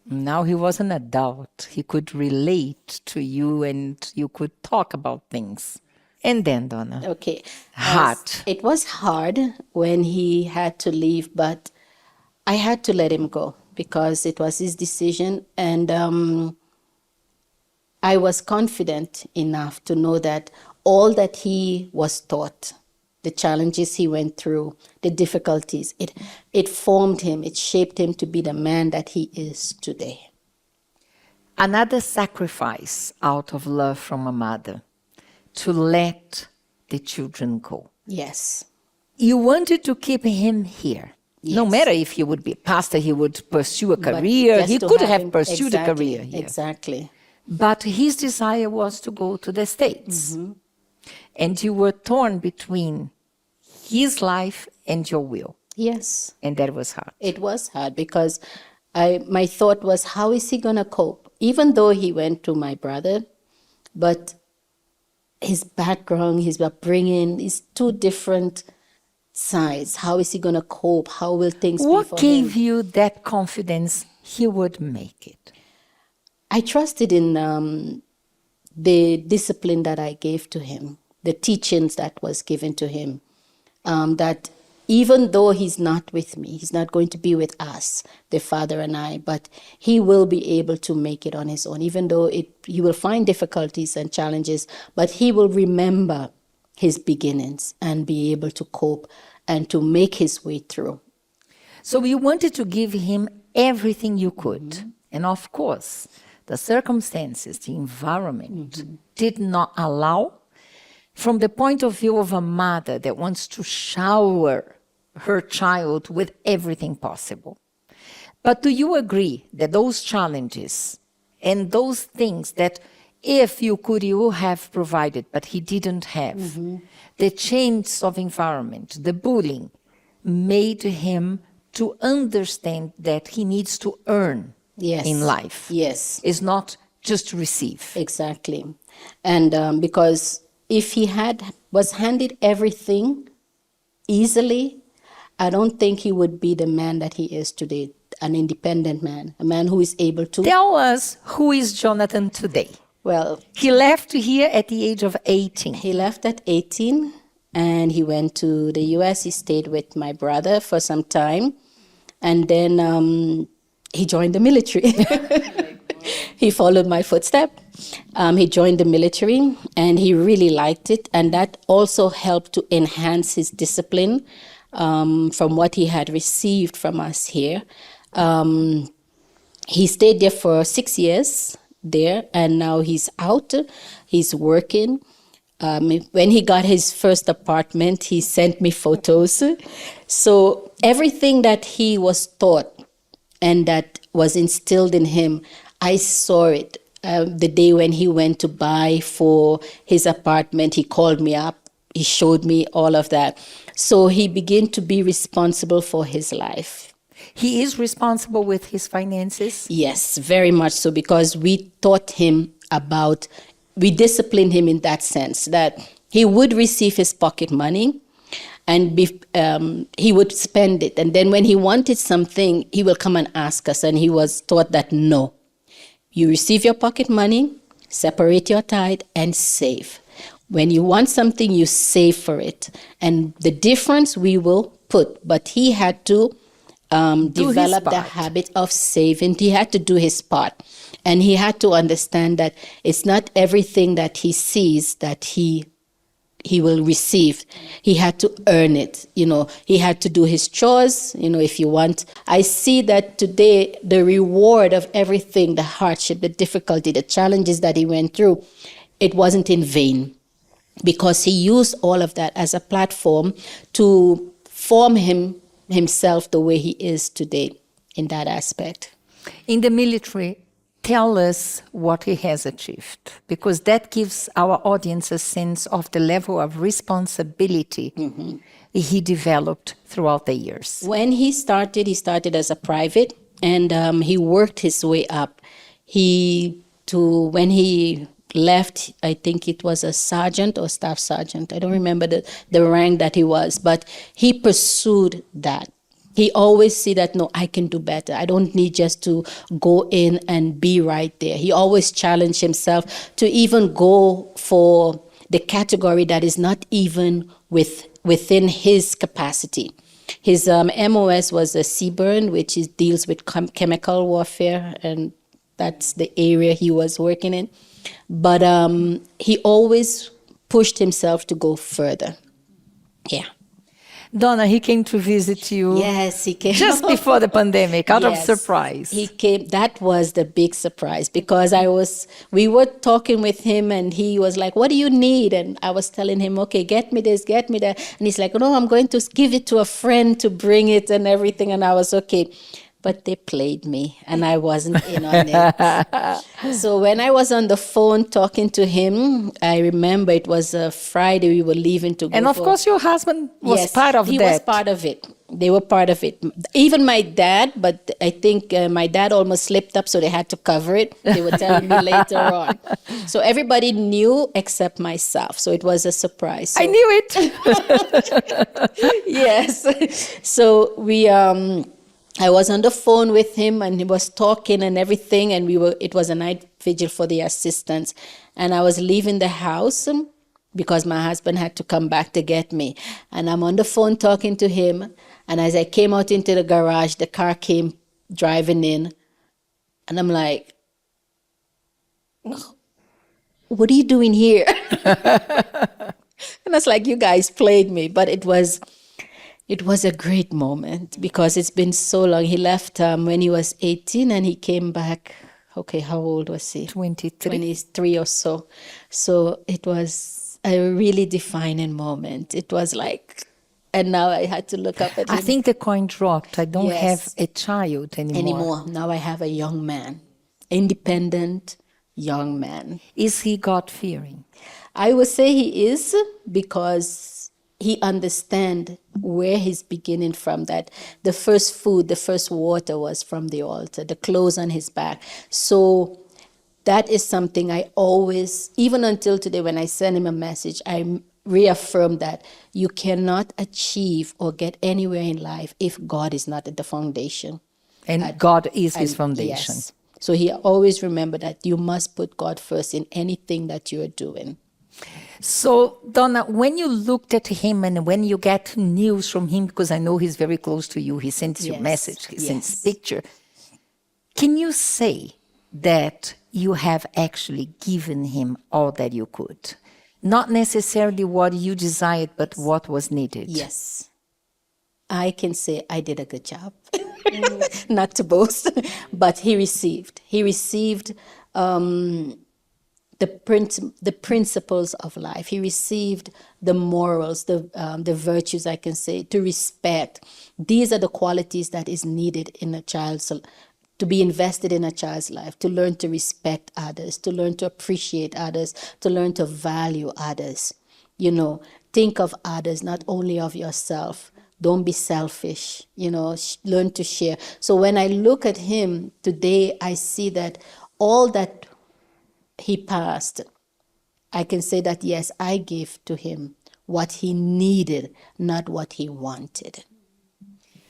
now he was an adult, he could relate to you and you could talk about things. And then, Donna. Okay. Hard. It was hard when he had to leave, but I had to let him go because it was his decision. And I was confident enough to know that all that he was taught, the challenges he went through, the difficulties, it formed him, it shaped him to be the man that he is today. Another sacrifice out of love from a mother, to let the children go. Yes. You wanted to keep him here. Yes. No matter if he would be a pastor, he would pursue a But career. just He to could have have him- pursued a exactly, career here. Exactly. But his desire was to go to the States. Mm-hmm. And you were torn between his life and your will. Yes. And that was hard. It was hard because my thought was, how is he going to cope? Even though he went to my brother, but his background, his upbringing is two different sides. How is he going to cope? How will things be What for gave him? you that confidence he would make it? I trusted in the discipline that I gave to him, the teachings that was given to him, that even though he's not with me, he's not going to be with us, the father and I, but he will be able to make it on his own, even though he will find difficulties and challenges, but he will remember his beginnings and be able to cope and to make his way through. So you wanted to give him everything you could. Mm-hmm. And of course, the circumstances, the environment did not allow. From the point of view of a mother that wants to shower her child with everything possible. But do you agree that those challenges and those things that if you could, you would have provided, but he didn't have, the change of environment, the bullying, made him to understand that he needs to earn Yes. in life. Yes. It's not just to receive. Exactly. And because if he was handed everything easily, I don't think he would be the man that he is today, an independent man, a man who is able to... Tell us, who is Jonathan today? Well, He left here at the age of 18. he left at 18, and he went to the US. He stayed with my brother for some time, and then he joined the military. He followed my footstep. He joined the military, and he really liked it, and that also helped to enhance his discipline from what he had received from us here. He stayed there for 6 years there, and now he's out. He's working. When he got his first apartment, he sent me photos. So everything that he was taught and that was instilled in him, I saw it. The day when he went to buy for his apartment, he called me up. He showed me all of that. So he began to be responsible for his life. He is responsible with his finances? Yes, very much so, because we taught him we disciplined him in that sense, that he would receive his pocket money and he would spend it. And then when he wanted something, he will come and ask us. And he was taught that no, you receive your pocket money, separate your tithe, and save. When you want something, you save for it. And the difference we will put. But he had to develop the habit of saving. He had to do his part. And he had to understand that it's not everything that he sees that he will receive. He had to earn it. He had to do his chores. If you want, I see that today the reward of everything, the hardship, the difficulty, the challenges that he went through, it wasn't in vain, because he used all of that as a platform to form himself the way he is today in that aspect. In the military, tell us what he has achieved, because that gives our audience a sense of the level of responsibility he developed throughout the years. When he started as a private, and he worked his way up. When he left, I think it was a sergeant or staff sergeant. I don't remember the rank that he was, but he pursued that. He always see that, no, I can do better. I don't need just to go in and be right there. He always challenged himself to even go for the category that is not even within his capacity. His MOS was a CBURN, which deals with chemical warfare, and that's the area he was working in. But he always pushed himself to go further. Yeah. Donna, he came to visit you. Yes, he came. Just before the pandemic, out of surprise. He came. That was the big surprise, because we were talking with him, and he was like, what do you need? And I was telling him, okay, get me this, get me that. And he's like, no, I'm going to give it to a friend to bring it and everything. And I was okay. But they played me, and I wasn't in on it. So when I was on the phone talking to him, I remember it was a Friday, we were leaving to go. And of course your husband was part of that. He was part of it. They were part of it. Even my dad, but I think my dad almost slipped up, so they had to cover it. They were telling me later on. So everybody knew except myself. So it was a surprise. So, I knew it. Yes. So I was on the phone with him, and he was talking and everything, and it was a night vigil for the assistants. And I was leaving the house because my husband had to come back to get me. And I'm on the phone talking to him. And as I came out into the garage, the car came driving in. And I'm like, what are you doing here? And I was like, you guys played me. But it was a great moment, because it's been so long. He left when he was 18, and he came back. Okay, how old was he? 23 or so. So it was a really defining moment. It was like, and now I had to look up at him. I think the coin dropped. I don't have a child anymore. Now I have a young man, independent young man. Is he God-fearing? I would say he is, because he understands where he's beginning from, that the first food, the first water was from the altar, the clothes on his back. So that is something I always, even until today when I send him a message, I reaffirm that you cannot achieve or get anywhere in life if God is not at the foundation. And God is his foundation. Yes. So he always remember that you must put God first in anything that you're doing. So, Donna, when you looked at him and when you get news from him, because I know he's very close to you, he sends you a message, he sends picture. Can you say that you have actually given him all that you could? Not necessarily what you desired, but what was needed. Yes. I can say I did a good job. Not to boast, but he received. He received the principles of life. He received the morals, the virtues, I can say, to respect. These are the qualities that is needed in a child's, to be invested in a child's life, to learn to respect others, to learn to appreciate others, to learn to value others. You know, think of others, not only of yourself. Don't be selfish, you know, learn to share. So when I look at him today, I see that all that he passed, I can say that, yes, I gave to him what he needed, not what he wanted.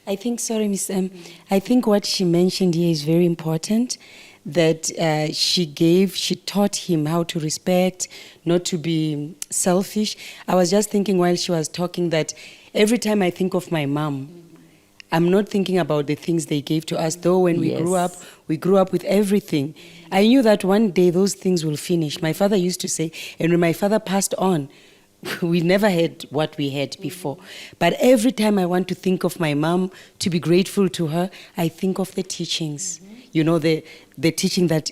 I think, sorry, Miss M, I think what she mentioned here is very important, that she taught him how to respect, not to be selfish. I was just thinking while she was talking that every time I think of my mom, I'm not thinking about the things they gave to us, though when we grew up with everything. I knew that one day those things will finish. My father used to say, and when my father passed on, we never had what we had before. But every time I want to think of my mom, to be grateful to her, I think of the teachings. You know, the teaching that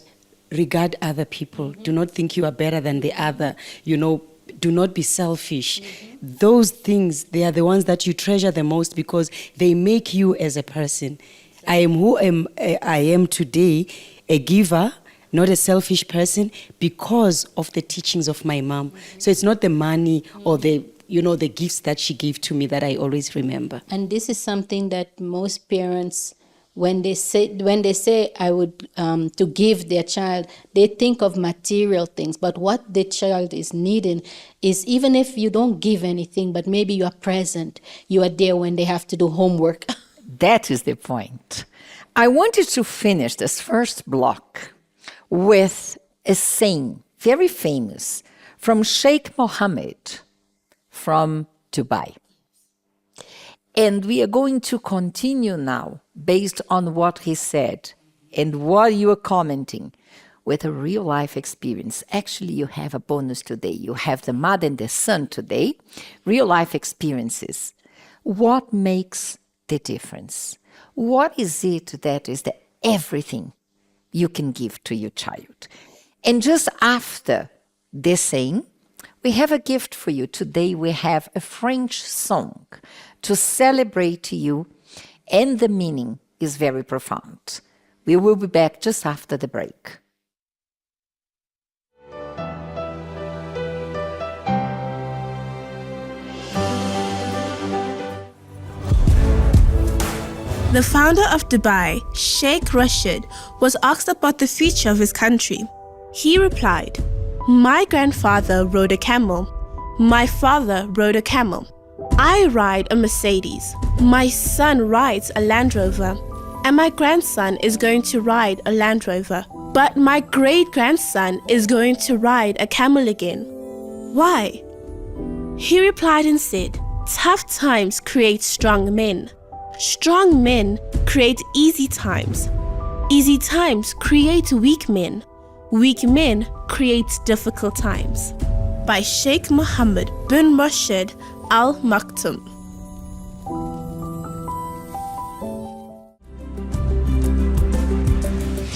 regard other people. Do not think you are better than the other. You know, do not be selfish. Those things, they are the ones that you treasure the most because they make you as a person. I am who I am today, a giver, not a selfish person, because of the teachings of my mom. So it's not the money or the gifts that she gave to me that I always remember. And this is something that most parents, when they say I would to give their child, they think of material things. But what the child is needing is, even if you don't give anything, but maybe you are present, you are there when they have to do homework. That is the point. I wanted to finish this first block with a saying, very famous, from Sheikh Mohammed from Dubai. And we are going to continue now, based on what he said and what you are commenting, with a real life experience. Actually, you have a bonus today. You have the mother and the son today, real life experiences. What makes the difference? What is it that is the everything you can give to your child? And just after this saying, we have a gift for you. Today we have a French song to celebrate you, and the meaning is very profound. We will be back just after the break. The founder of Dubai, Sheikh Rashid, was asked about the future of his country. He replied, "My grandfather rode a camel. My father rode a camel. I ride a Mercedes. My son rides a Land Rover. And my grandson is going to ride a Land Rover. But my great-grandson is going to ride a camel again. Why?" He replied and said, "Tough times create strong men. Strong men create easy times. Easy times create weak men. Weak men create difficult times." By Sheikh Mohammed bin Rashid Al Maktoum.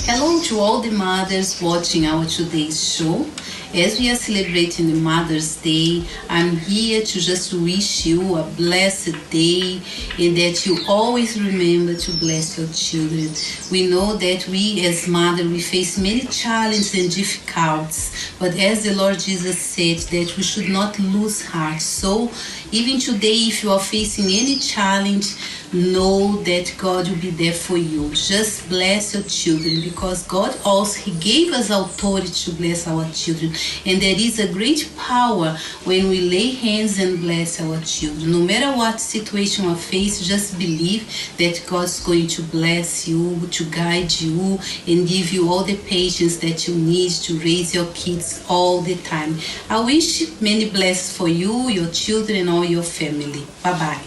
Hello to all the mothers watching our today's show. As we are celebrating the Mother's Day, I'm here to just wish you a blessed day and that you always remember to bless your children. We know that we as mothers, we face many challenges and difficulties, but as the Lord Jesus said, that we should not lose heart. So even today, if you are facing any challenge, know that God will be there for you. Just bless your children, because God also, He gave us authority to bless our children. And there is a great power when we lay hands and bless our children. No matter what situation we face, just believe that God's going to bless you, to guide you, and give you all the patience that you need to raise your kids all the time. I wish many blessings for you, your children, and all your family. Bye-bye.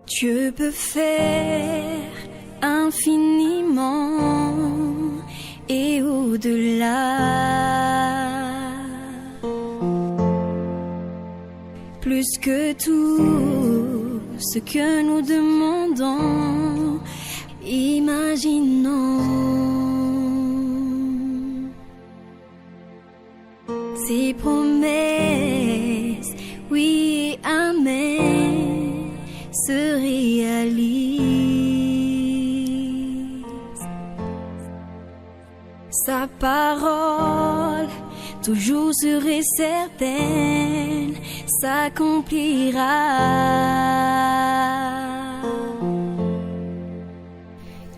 Dieu peut faire infiniment et au-delà, plus que tout ce que nous demandons, imaginons. Ses promesses, oui et amen, se réalise. Sa parole, toujours sûre et certaine, s'accomplira.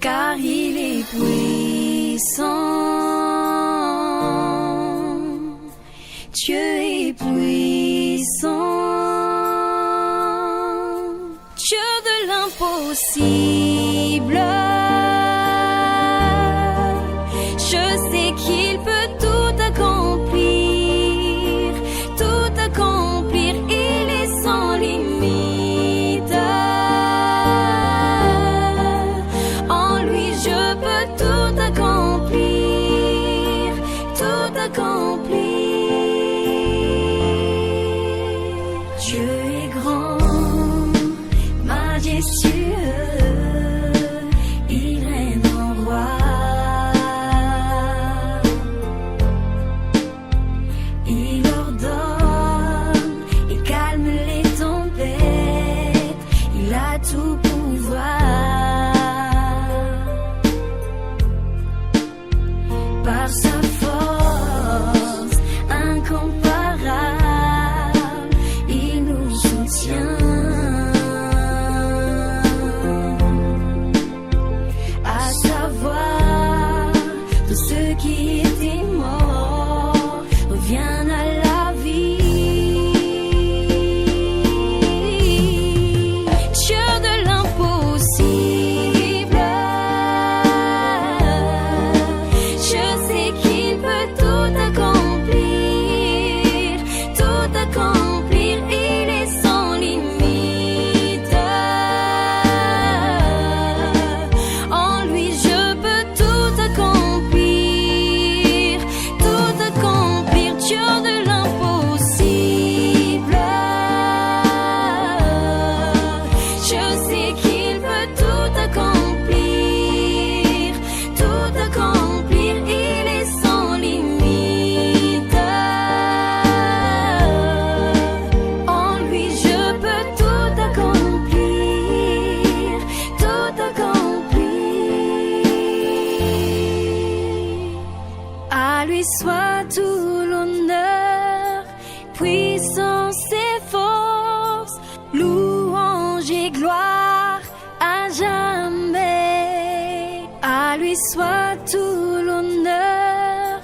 Car il est puissant, Dieu est puissant. Dieu de l'impossible, je sais qu'il peut tout accomplir, il est sans limite. En lui je peux tout accomplir, tout accomplir. Dieu est grand, majestueux, il règne en roi. Il ordonne et calme les tempêtes, il a tout pouvoir. Par sa force incomparable, il nous soutient. À savoir, tout ce qui était mort revient à la vie. Dieu de l'impossible, je sais qu'il peut tout accomplir, il est sans limite. En lui je peux tout accomplir, Dieu de l'impossible. Je sais qu'il peut tout accomplir, il est sans limite. En lui je peux tout accomplir, À lui soit tout l'honneur, puissance et force, louange et gloire à jamais. À lui soit tout l'honneur,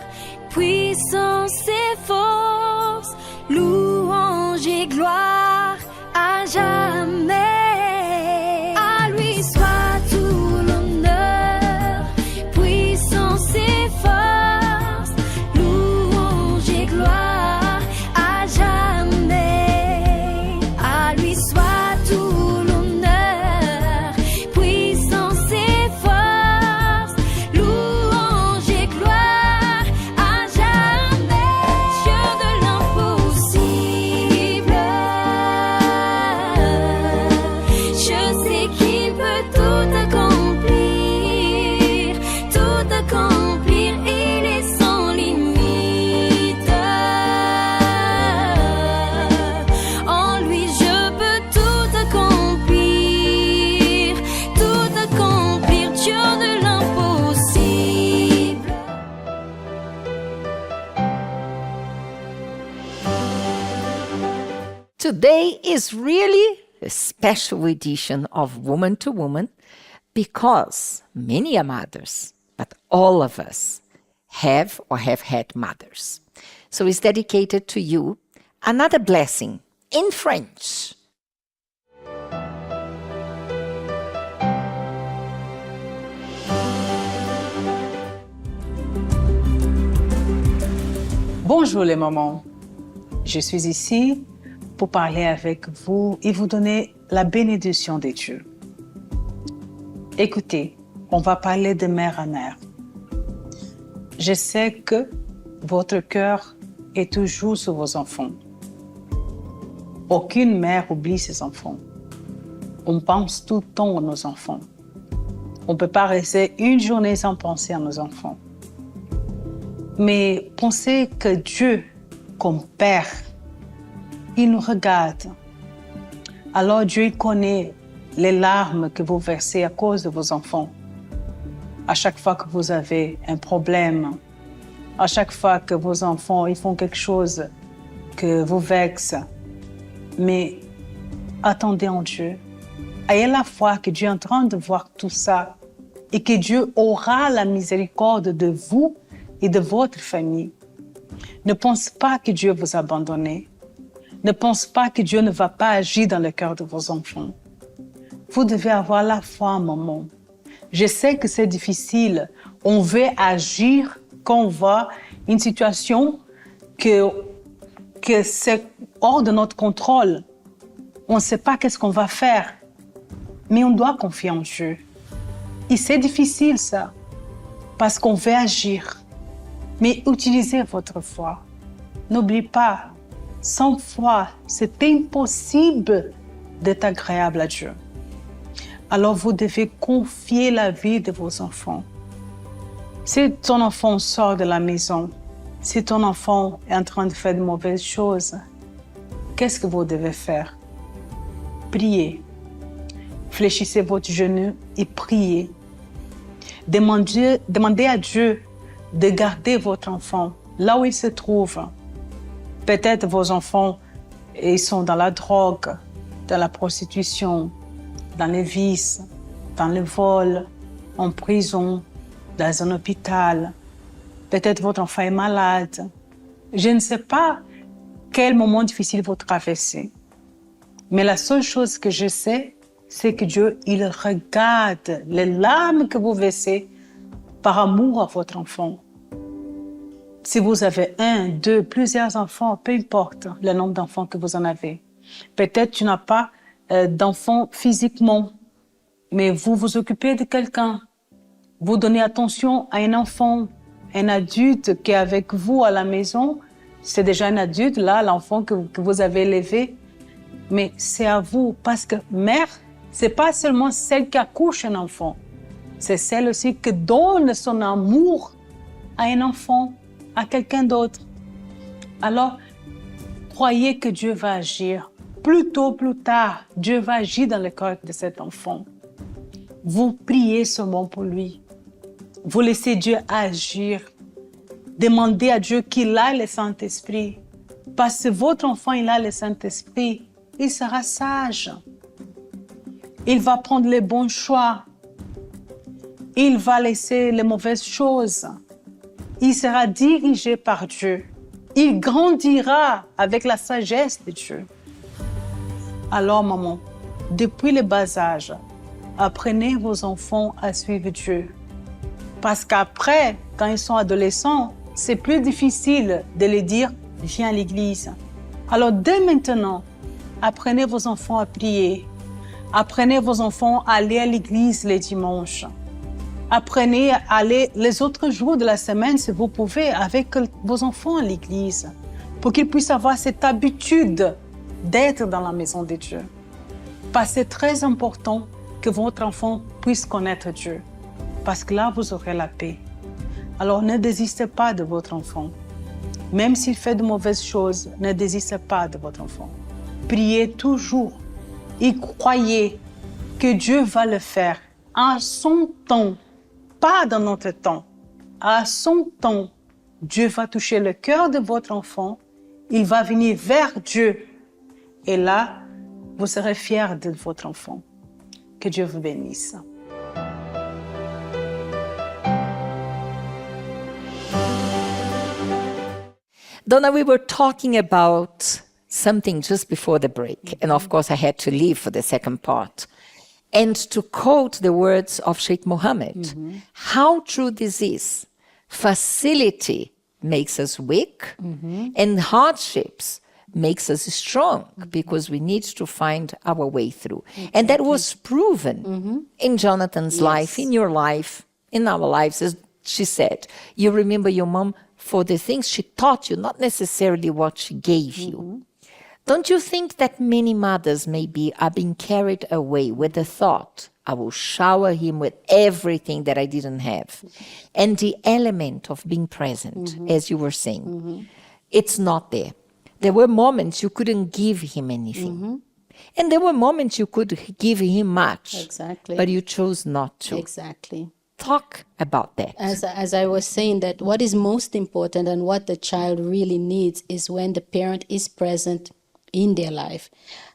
puissance et force, louange et gloire à jamais. À lui soit tout l'honneur, puissance et force, louange et gloire à jamais. À lui soit tout l'honneur, puissance et force, louange et gloire à jamais. Dieu de l'impossible, je sais qu'il peut tout accomplir, il est sans limite. En lui je peux tout accomplir, Today is really a special edition of Woman to Woman because many are mothers, but all of us have or have had mothers. So it's dedicated to you. Another blessing in French. Bonjour les mamans, je suis ici pour parler avec vous et vous donner la bénédiction de Dieu. Écoutez, on va parler de mère à mère. Je sais que votre cœur est toujours sur vos enfants. Aucune mère oublie ses enfants. On pense tout le temps à nos enfants. On ne peut pas rester une journée sans penser à nos enfants. Mais pensez que Dieu, comme Père, il nous regarde. Alors Dieu il connaît les larmes que vous versez à cause de vos enfants. À chaque fois que vous avez un problème, à chaque fois que vos enfants ils font quelque chose que vous vexe. Mais attendez en Dieu. Ayez la foi que Dieu est en train de voir tout ça et que Dieu aura la miséricorde de vous et de votre famille. Ne pense pas que Dieu vous a abandonné. Ne pense pas que Dieu ne va pas agir dans le cœur de vos enfants. Vous devez avoir la foi, maman. Je sais que c'est difficile. On veut agir quand on voit une situation que c'est hors de notre contrôle. On ne sait pas qu'est-ce qu'on va faire. Mais on doit confier en Dieu. Et c'est difficile, ça, parce qu'on veut agir. Mais utilisez votre foi. N'oubliez pas, sans foi, c'est impossible d'être agréable à Dieu. Alors vous devez confier la vie de vos enfants. Si ton enfant sort de la maison, si ton enfant est en train de faire de mauvaises choses, qu'est-ce que vous devez faire? Priez. Fléchissez votre genou et priez. Demandez à Dieu de garder votre enfant là où il se trouve. Peut-être vos enfants, ils sont dans la drogue, dans la prostitution, dans les vices, dans le vol, en prison, dans un hôpital. Peut-être votre enfant est malade. Je ne sais pas quel moment difficile vous traversez. Mais la seule chose que je sais, c'est que Dieu, il regarde les larmes que vous versez par amour à votre enfant. Si vous avez 1, 2, plusieurs enfants, peu importe le nombre d'enfants que vous en avez. Peut-être tu n'as pas d'enfants physiquement, mais vous vous occupez de quelqu'un. Vous donnez attention à un enfant, un adulte qui est avec vous à la maison. C'est déjà un adulte, là, l'enfant que vous avez élevé. Mais c'est à vous, parce que mère, c'est pas seulement celle qui accouche un enfant. C'est celle aussi qui donne son amour à un enfant, à quelqu'un d'autre. Alors, croyez que Dieu va agir. Plus tôt, plus tard, Dieu va agir dans le cœur de cet enfant. Vous priez seulement pour lui. Vous laissez Dieu agir. Demandez à Dieu qu'il a le Saint-Esprit. Parce que votre enfant, il a le Saint-Esprit, il sera sage. Il va prendre les bons choix. Il va laisser les mauvaises choses. Il sera dirigé par Dieu. Il grandira avec la sagesse de Dieu. Alors, maman, depuis le bas âge, apprenez vos enfants à suivre Dieu. Parce qu'après, quand ils sont adolescents, c'est plus difficile de les dire « viens à l'église ». Alors, dès maintenant, apprenez vos enfants à prier. Apprenez vos enfants à aller à l'église les dimanches. Apprenez à aller les autres jours de la semaine, si vous pouvez, avec vos enfants à l'église, pour qu'ils puissent avoir cette habitude d'être dans la maison de Dieu. Parce que c'est très important que votre enfant puisse connaître Dieu, parce que là, vous aurez la paix. Alors, ne désistez pas de votre enfant. Même s'il fait de mauvaises choses, ne désistez pas de votre enfant. Priez toujours et croyez que Dieu va le faire en son temps, pas dans notre temps. À son temps, Dieu va toucher le cœur de votre enfant. Il va venir vers Dieu Et là, vous serez fiers de votre enfant. Que Dieu vous bénisse. Donna, we were talking about something just before the break. And of course, I had to leave for the second part. And to quote the words of Sheikh Mohammed, how true this is. Facility makes us weak, and hardships makes us strong, because we need to find our way through. And that was proven in Jonathan's life, in your life, in our lives. As she said, you remember your mom for the things she taught you, not necessarily what she gave you. Don't you think that many mothers maybe are being carried away with the thought, I will shower him with everything that I didn't have? And the element of being present, as you were saying, it's not there. There were moments you couldn't give him anything. And there were moments you could give him much. Exactly. But you chose not to. Exactly. Talk about that. As I was saying, that what is most important and what the child really needs is when the parent is present in their life.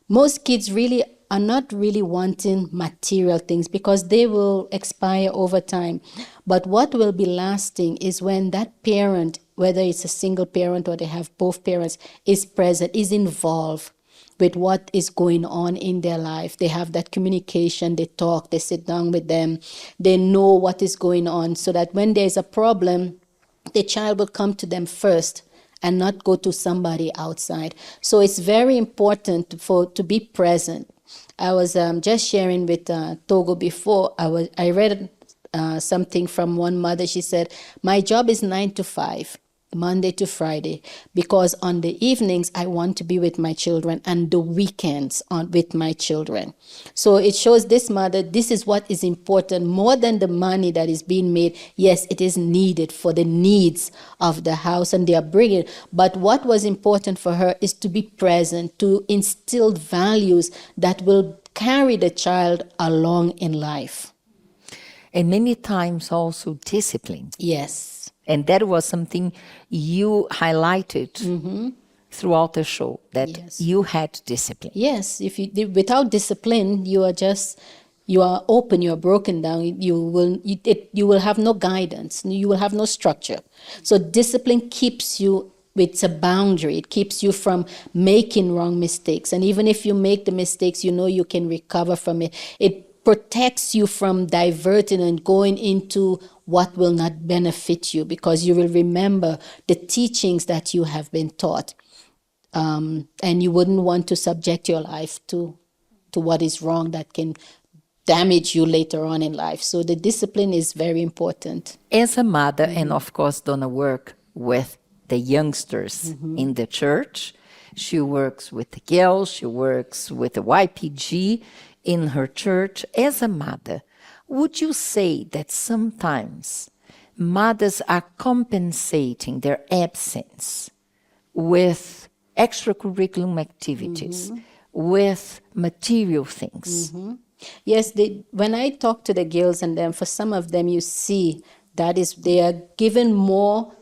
Most kids really are not really wanting material things because they will expire over time. But what will be lasting is when that parent, whether it's a single parent or they have both parents, is present, is involved with what is going on in their life. They have that communication, they talk, they sit down with them, they know what is going on, so that when there's a problem, the child will come to them first and not go to somebody outside. So it's very important to be present. I was just sharing with Togo before. I read something from one mother. She said, my job is 9 to 5, Monday to Friday, because on the evenings I want to be with my children and the weekends with my children. So it shows this mother, this is what is important more than the money that is being made. Yes, it is needed for the needs of the house and they are bringing. But what was important for her is to be present, to instill values that will carry the child along in life. And many times also discipline. Yes. And that was something you highlighted throughout the show, that you had discipline. Yes, without discipline, you are open, you are broken down. You will have no guidance. You will have no structure. So discipline keeps you. It's a boundary. It keeps you from making wrong mistakes. And even if you make the mistakes, you know you can recover from it. It protects you from diverting and going into what will not benefit you, because you will remember the teachings that you have been taught. And you wouldn't want to subject your life to what is wrong that can damage you later on in life. So the discipline is very important. As a mother, and of course Donna work with the youngsters in the church. She works with the girls, she works with the YPG in her church. As a mother, would you say that sometimes mothers are compensating their absence with extracurriculum activities, with material things? Yes, when I talk to the girls and them, for some of them you see that is they are given more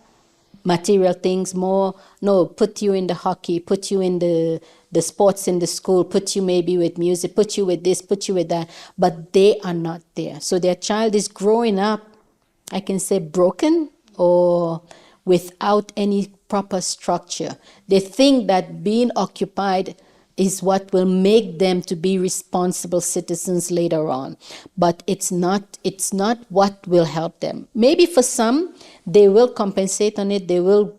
material things, put you in the hockey, put you in the sports in the school, put you maybe with music, put you with this, put you with that, but they are not there. So their child is growing up, I can say, broken or without any proper structure. They think that being occupied is what will make them to be responsible citizens later on. But it's not what will help them. Maybe for some, they will compensate on it, they will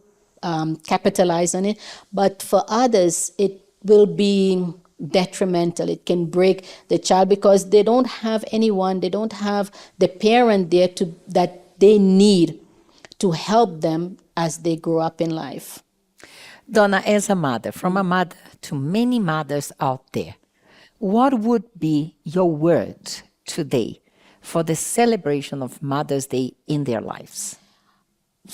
capitalize on it, but for others, it will be detrimental. It can break the child because they don't have anyone, they don't have the parent there that they need to help them as they grow up in life. Donna, as a mother, from a mother to many mothers out there, what would be your word today for the celebration of Mother's Day in their lives?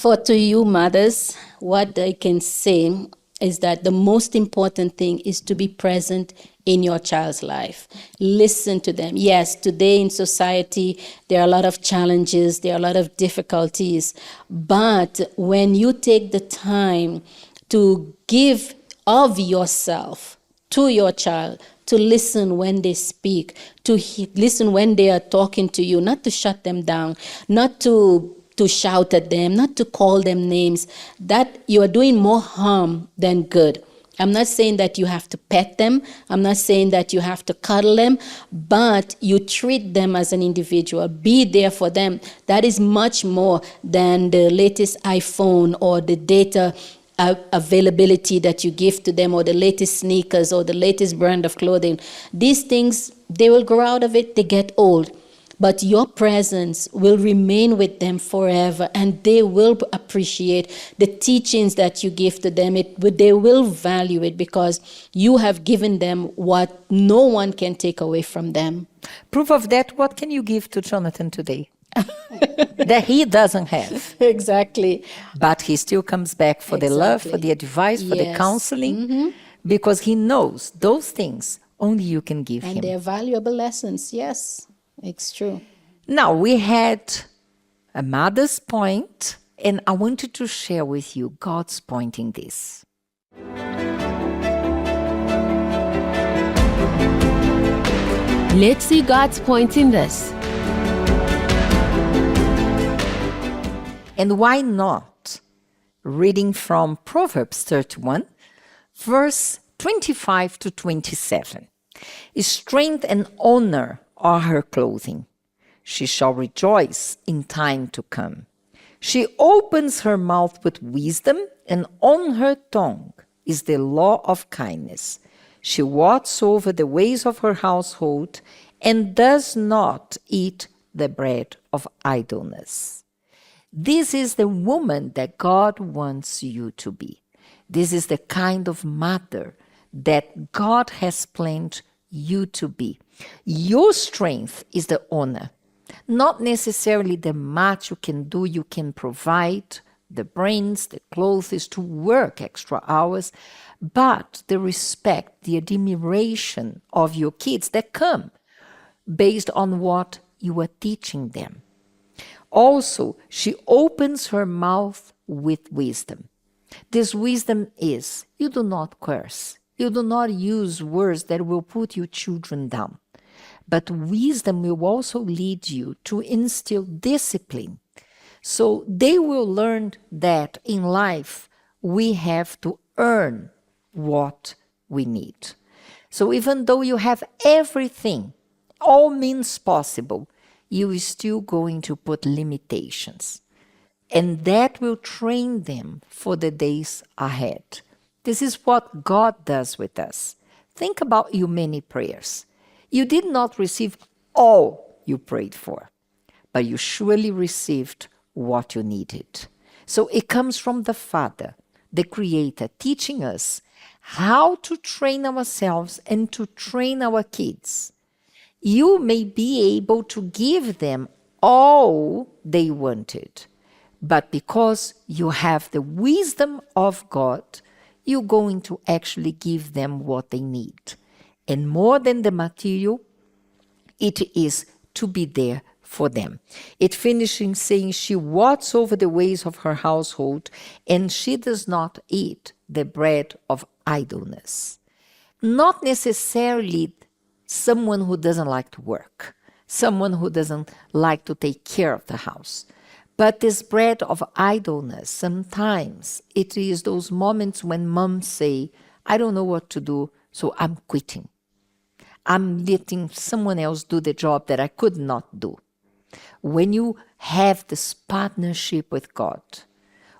To you mothers, what I can say is that the most important thing is to be present in your child's life. Listen to them. Yes, today in society, there are a lot of challenges, there are a lot of difficulties, but when you take the time to give of yourself to your child, to listen when they speak, to listen when they are talking to you, not to shut them down, not to shout at them, not to call them names. That you are doing more harm than good. I'm not saying that you have to pet them. I'm not saying that you have to cuddle them, but you treat them as an individual. Be there for them. That is much more than the latest iPhone or the data availability that you give to them, or the latest sneakers or the latest brand of clothing. These things, they will grow out of it, they get old. But your presence will remain with them forever, and they will appreciate the teachings that you give to them. They will value it because you have given them what no one can take away from them. Proof of that, what can you give to Jonathan today? That he doesn't have. Exactly. But he still comes back for the love, for the advice, for the counseling, because he knows those things only you can give him. And they're valuable lessons, yes. It's true. Now, we had a mother's point, and I wanted to share with you God's point in this. Let's see God's point in this. And why not? Reading from Proverbs 31, verse 25 to 27. Strength and honor are her clothing. She shall rejoice in time to come. She opens her mouth with wisdom, and on her tongue is the law of kindness. She watches over the ways of her household and does not eat the bread of idleness. This is the woman that God wants you to be. This is the kind of mother that God has planned you to be. Your strength is the honor, not necessarily the much you can do, you can provide, the brains, the clothes, to work extra hours, but the respect, the admiration of your kids that come based on what you are teaching them. Also, she opens her mouth with wisdom. This wisdom is, you do not curse. You do not use words that will put your children down. But wisdom will also lead you to instill discipline. So they will learn that in life we have to earn what we need. So even though you have everything, all means possible, you are still going to put limitations. And that will train them for the days ahead. This is what God does with us. Think about your many prayers. You did not receive all you prayed for, but you surely received what you needed. So it comes from the Father, the Creator, teaching us how to train ourselves and to train our kids. You may be able to give them all they wanted, but because you have the wisdom of God, you're going to actually give them what they need. And more than the material, it is to be there for them. It finishing saying, she watches over the ways of her household, and she does not eat the bread of idleness. Not necessarily someone who doesn't like to work, someone who doesn't like to take care of the house. But this bread of idleness, sometimes it is those moments when moms say, I don't know what to do, so I'm quitting. I'm letting someone else do the job that I could not do. When you have this partnership with God,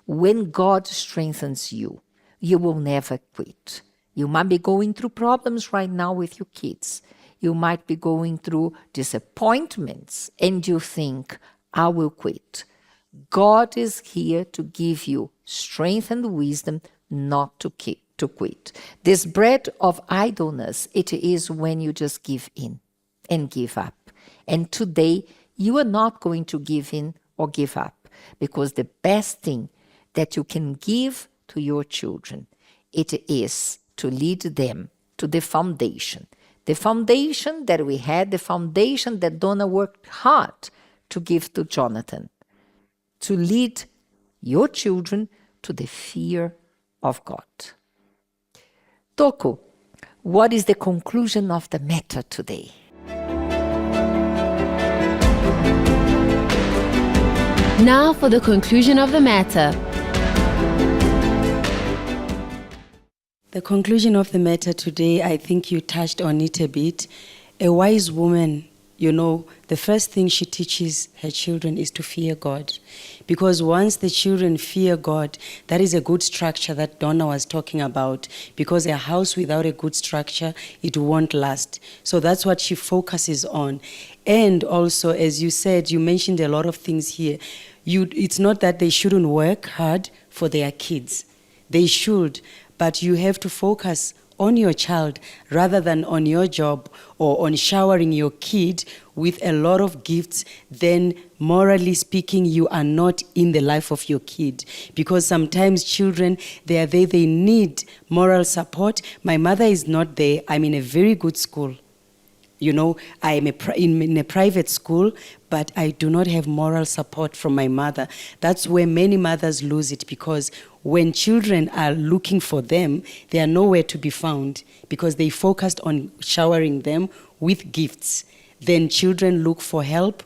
when God strengthens you, you will never quit. You might be going through problems right now with your kids. You might be going through disappointments, and you think, I will quit. God is here to give you strength and wisdom not to quit. This bread of idleness, it is when you just give in and give up. And today, you are not going to give in or give up, because the best thing that you can give to your children, it is to lead them to the foundation. The foundation that we had, the foundation that Donna worked hard to give to Jonathan, to lead your children to the fear of God. Toko, What is the conclusion of the matter today? Now for the conclusion of the matter. The conclusion of the matter today, I think you touched on it a bit. A wise woman, the first thing she teaches her children is to fear God. Because once the children fear God, that is a good structure that Donna was talking about. Because a house without a good structure, it won't last. So that's what she focuses on. And also, as you said, you mentioned a lot of things here. It's not that they shouldn't work hard for their kids. They should, but you have to focus on your child rather than on your job or on showering your kid with a lot of gifts. Then morally speaking, you are not in the life of your kid, because sometimes children, they need moral support. My mother is not there. I'm in a very good school. I am in a private school, but I do not have moral support from my mother. That's where many mothers lose it, because when children are looking for them, they are nowhere to be found because they focused on showering them with gifts. Then children look for help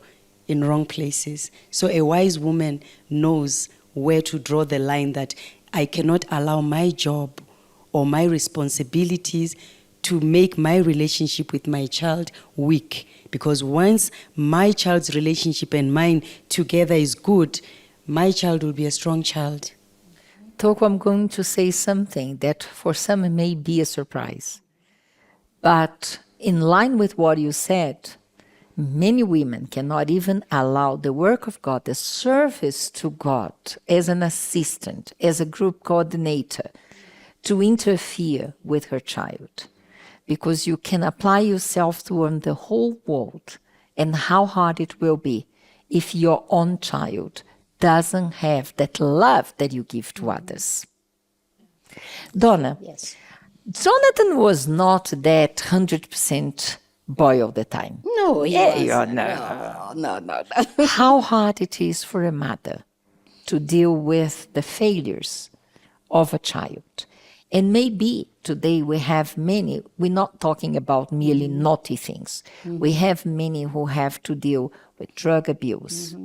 in wrong places. So a wise woman knows where to draw the line, that I cannot allow my job or my responsibilities to make my relationship with my child weak. Because once my child's relationship and mine together is good, my child will be a strong child. Toko, I'm going to say something that for some may be a surprise. But in line with what you said, many women cannot even allow the work of God, the service to God, as an assistant, as a group coordinator, to interfere with her child. Because you can apply yourself to the whole world, and how hard it will be if your own child doesn't have that love that you give to others. Donna, Yes. Jonathan was not that 100% boy all the time. No, he wasn't. No. How hard it is for a mother to deal with the failures of a child. And maybe today we have many, we're not talking about merely naughty things. We have many who have to deal with drug abuse,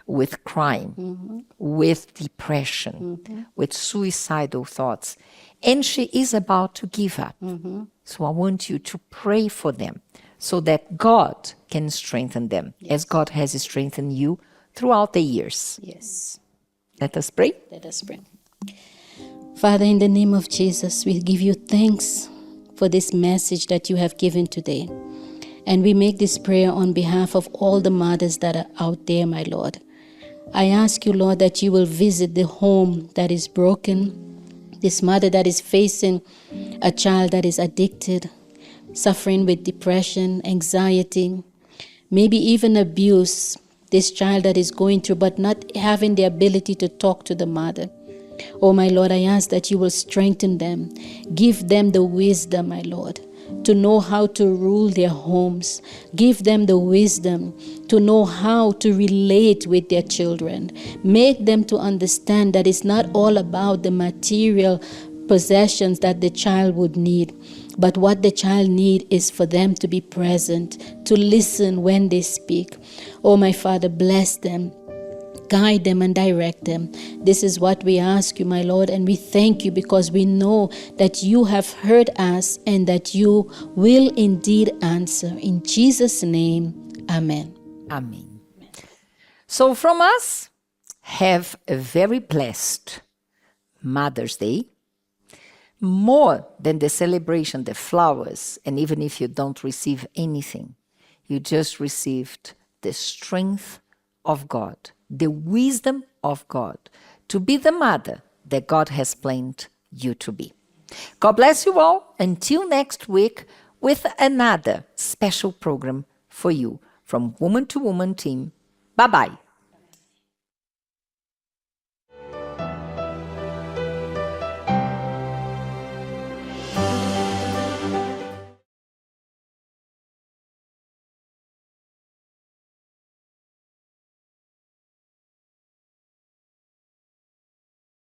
with crime, with depression, with suicidal thoughts. And she is about to give up. So I want you to pray for them so that God can strengthen them, as God has strengthened you throughout the years. Yes. Let us pray. Let us pray. Father, in the name of Jesus, we give you thanks for this message that you have given today. And we make this prayer on behalf of all the mothers that are out there, my Lord. I ask you, Lord, that you will visit the home that is broken, this mother that is facing a child that is addicted, suffering with depression, anxiety, maybe even abuse, this child that is going through but not having the ability to talk to the mother. Oh, my Lord, I ask that you will strengthen them. Give them the wisdom, my Lord, to know how to rule their homes. Give them the wisdom to know how to relate with their children. Make them to understand that it's not all about the material possessions that the child would need, but what the child needs is for them to be present, to listen when they speak. Oh, my Father, bless them. Guide them and direct them. This is what we ask you, my Lord, and we thank you because we know that you have heard us and that you will indeed answer. In Jesus' name, amen. Amen. So from us, have a very blessed Mother's Day. More than the celebration, the flowers, and even if you don't receive anything, you just received the strength of God, the wisdom of God, to be the mother that God has planned you to be. God bless you all. Until next week with another special program for you from Woman to Woman team. Bye-bye.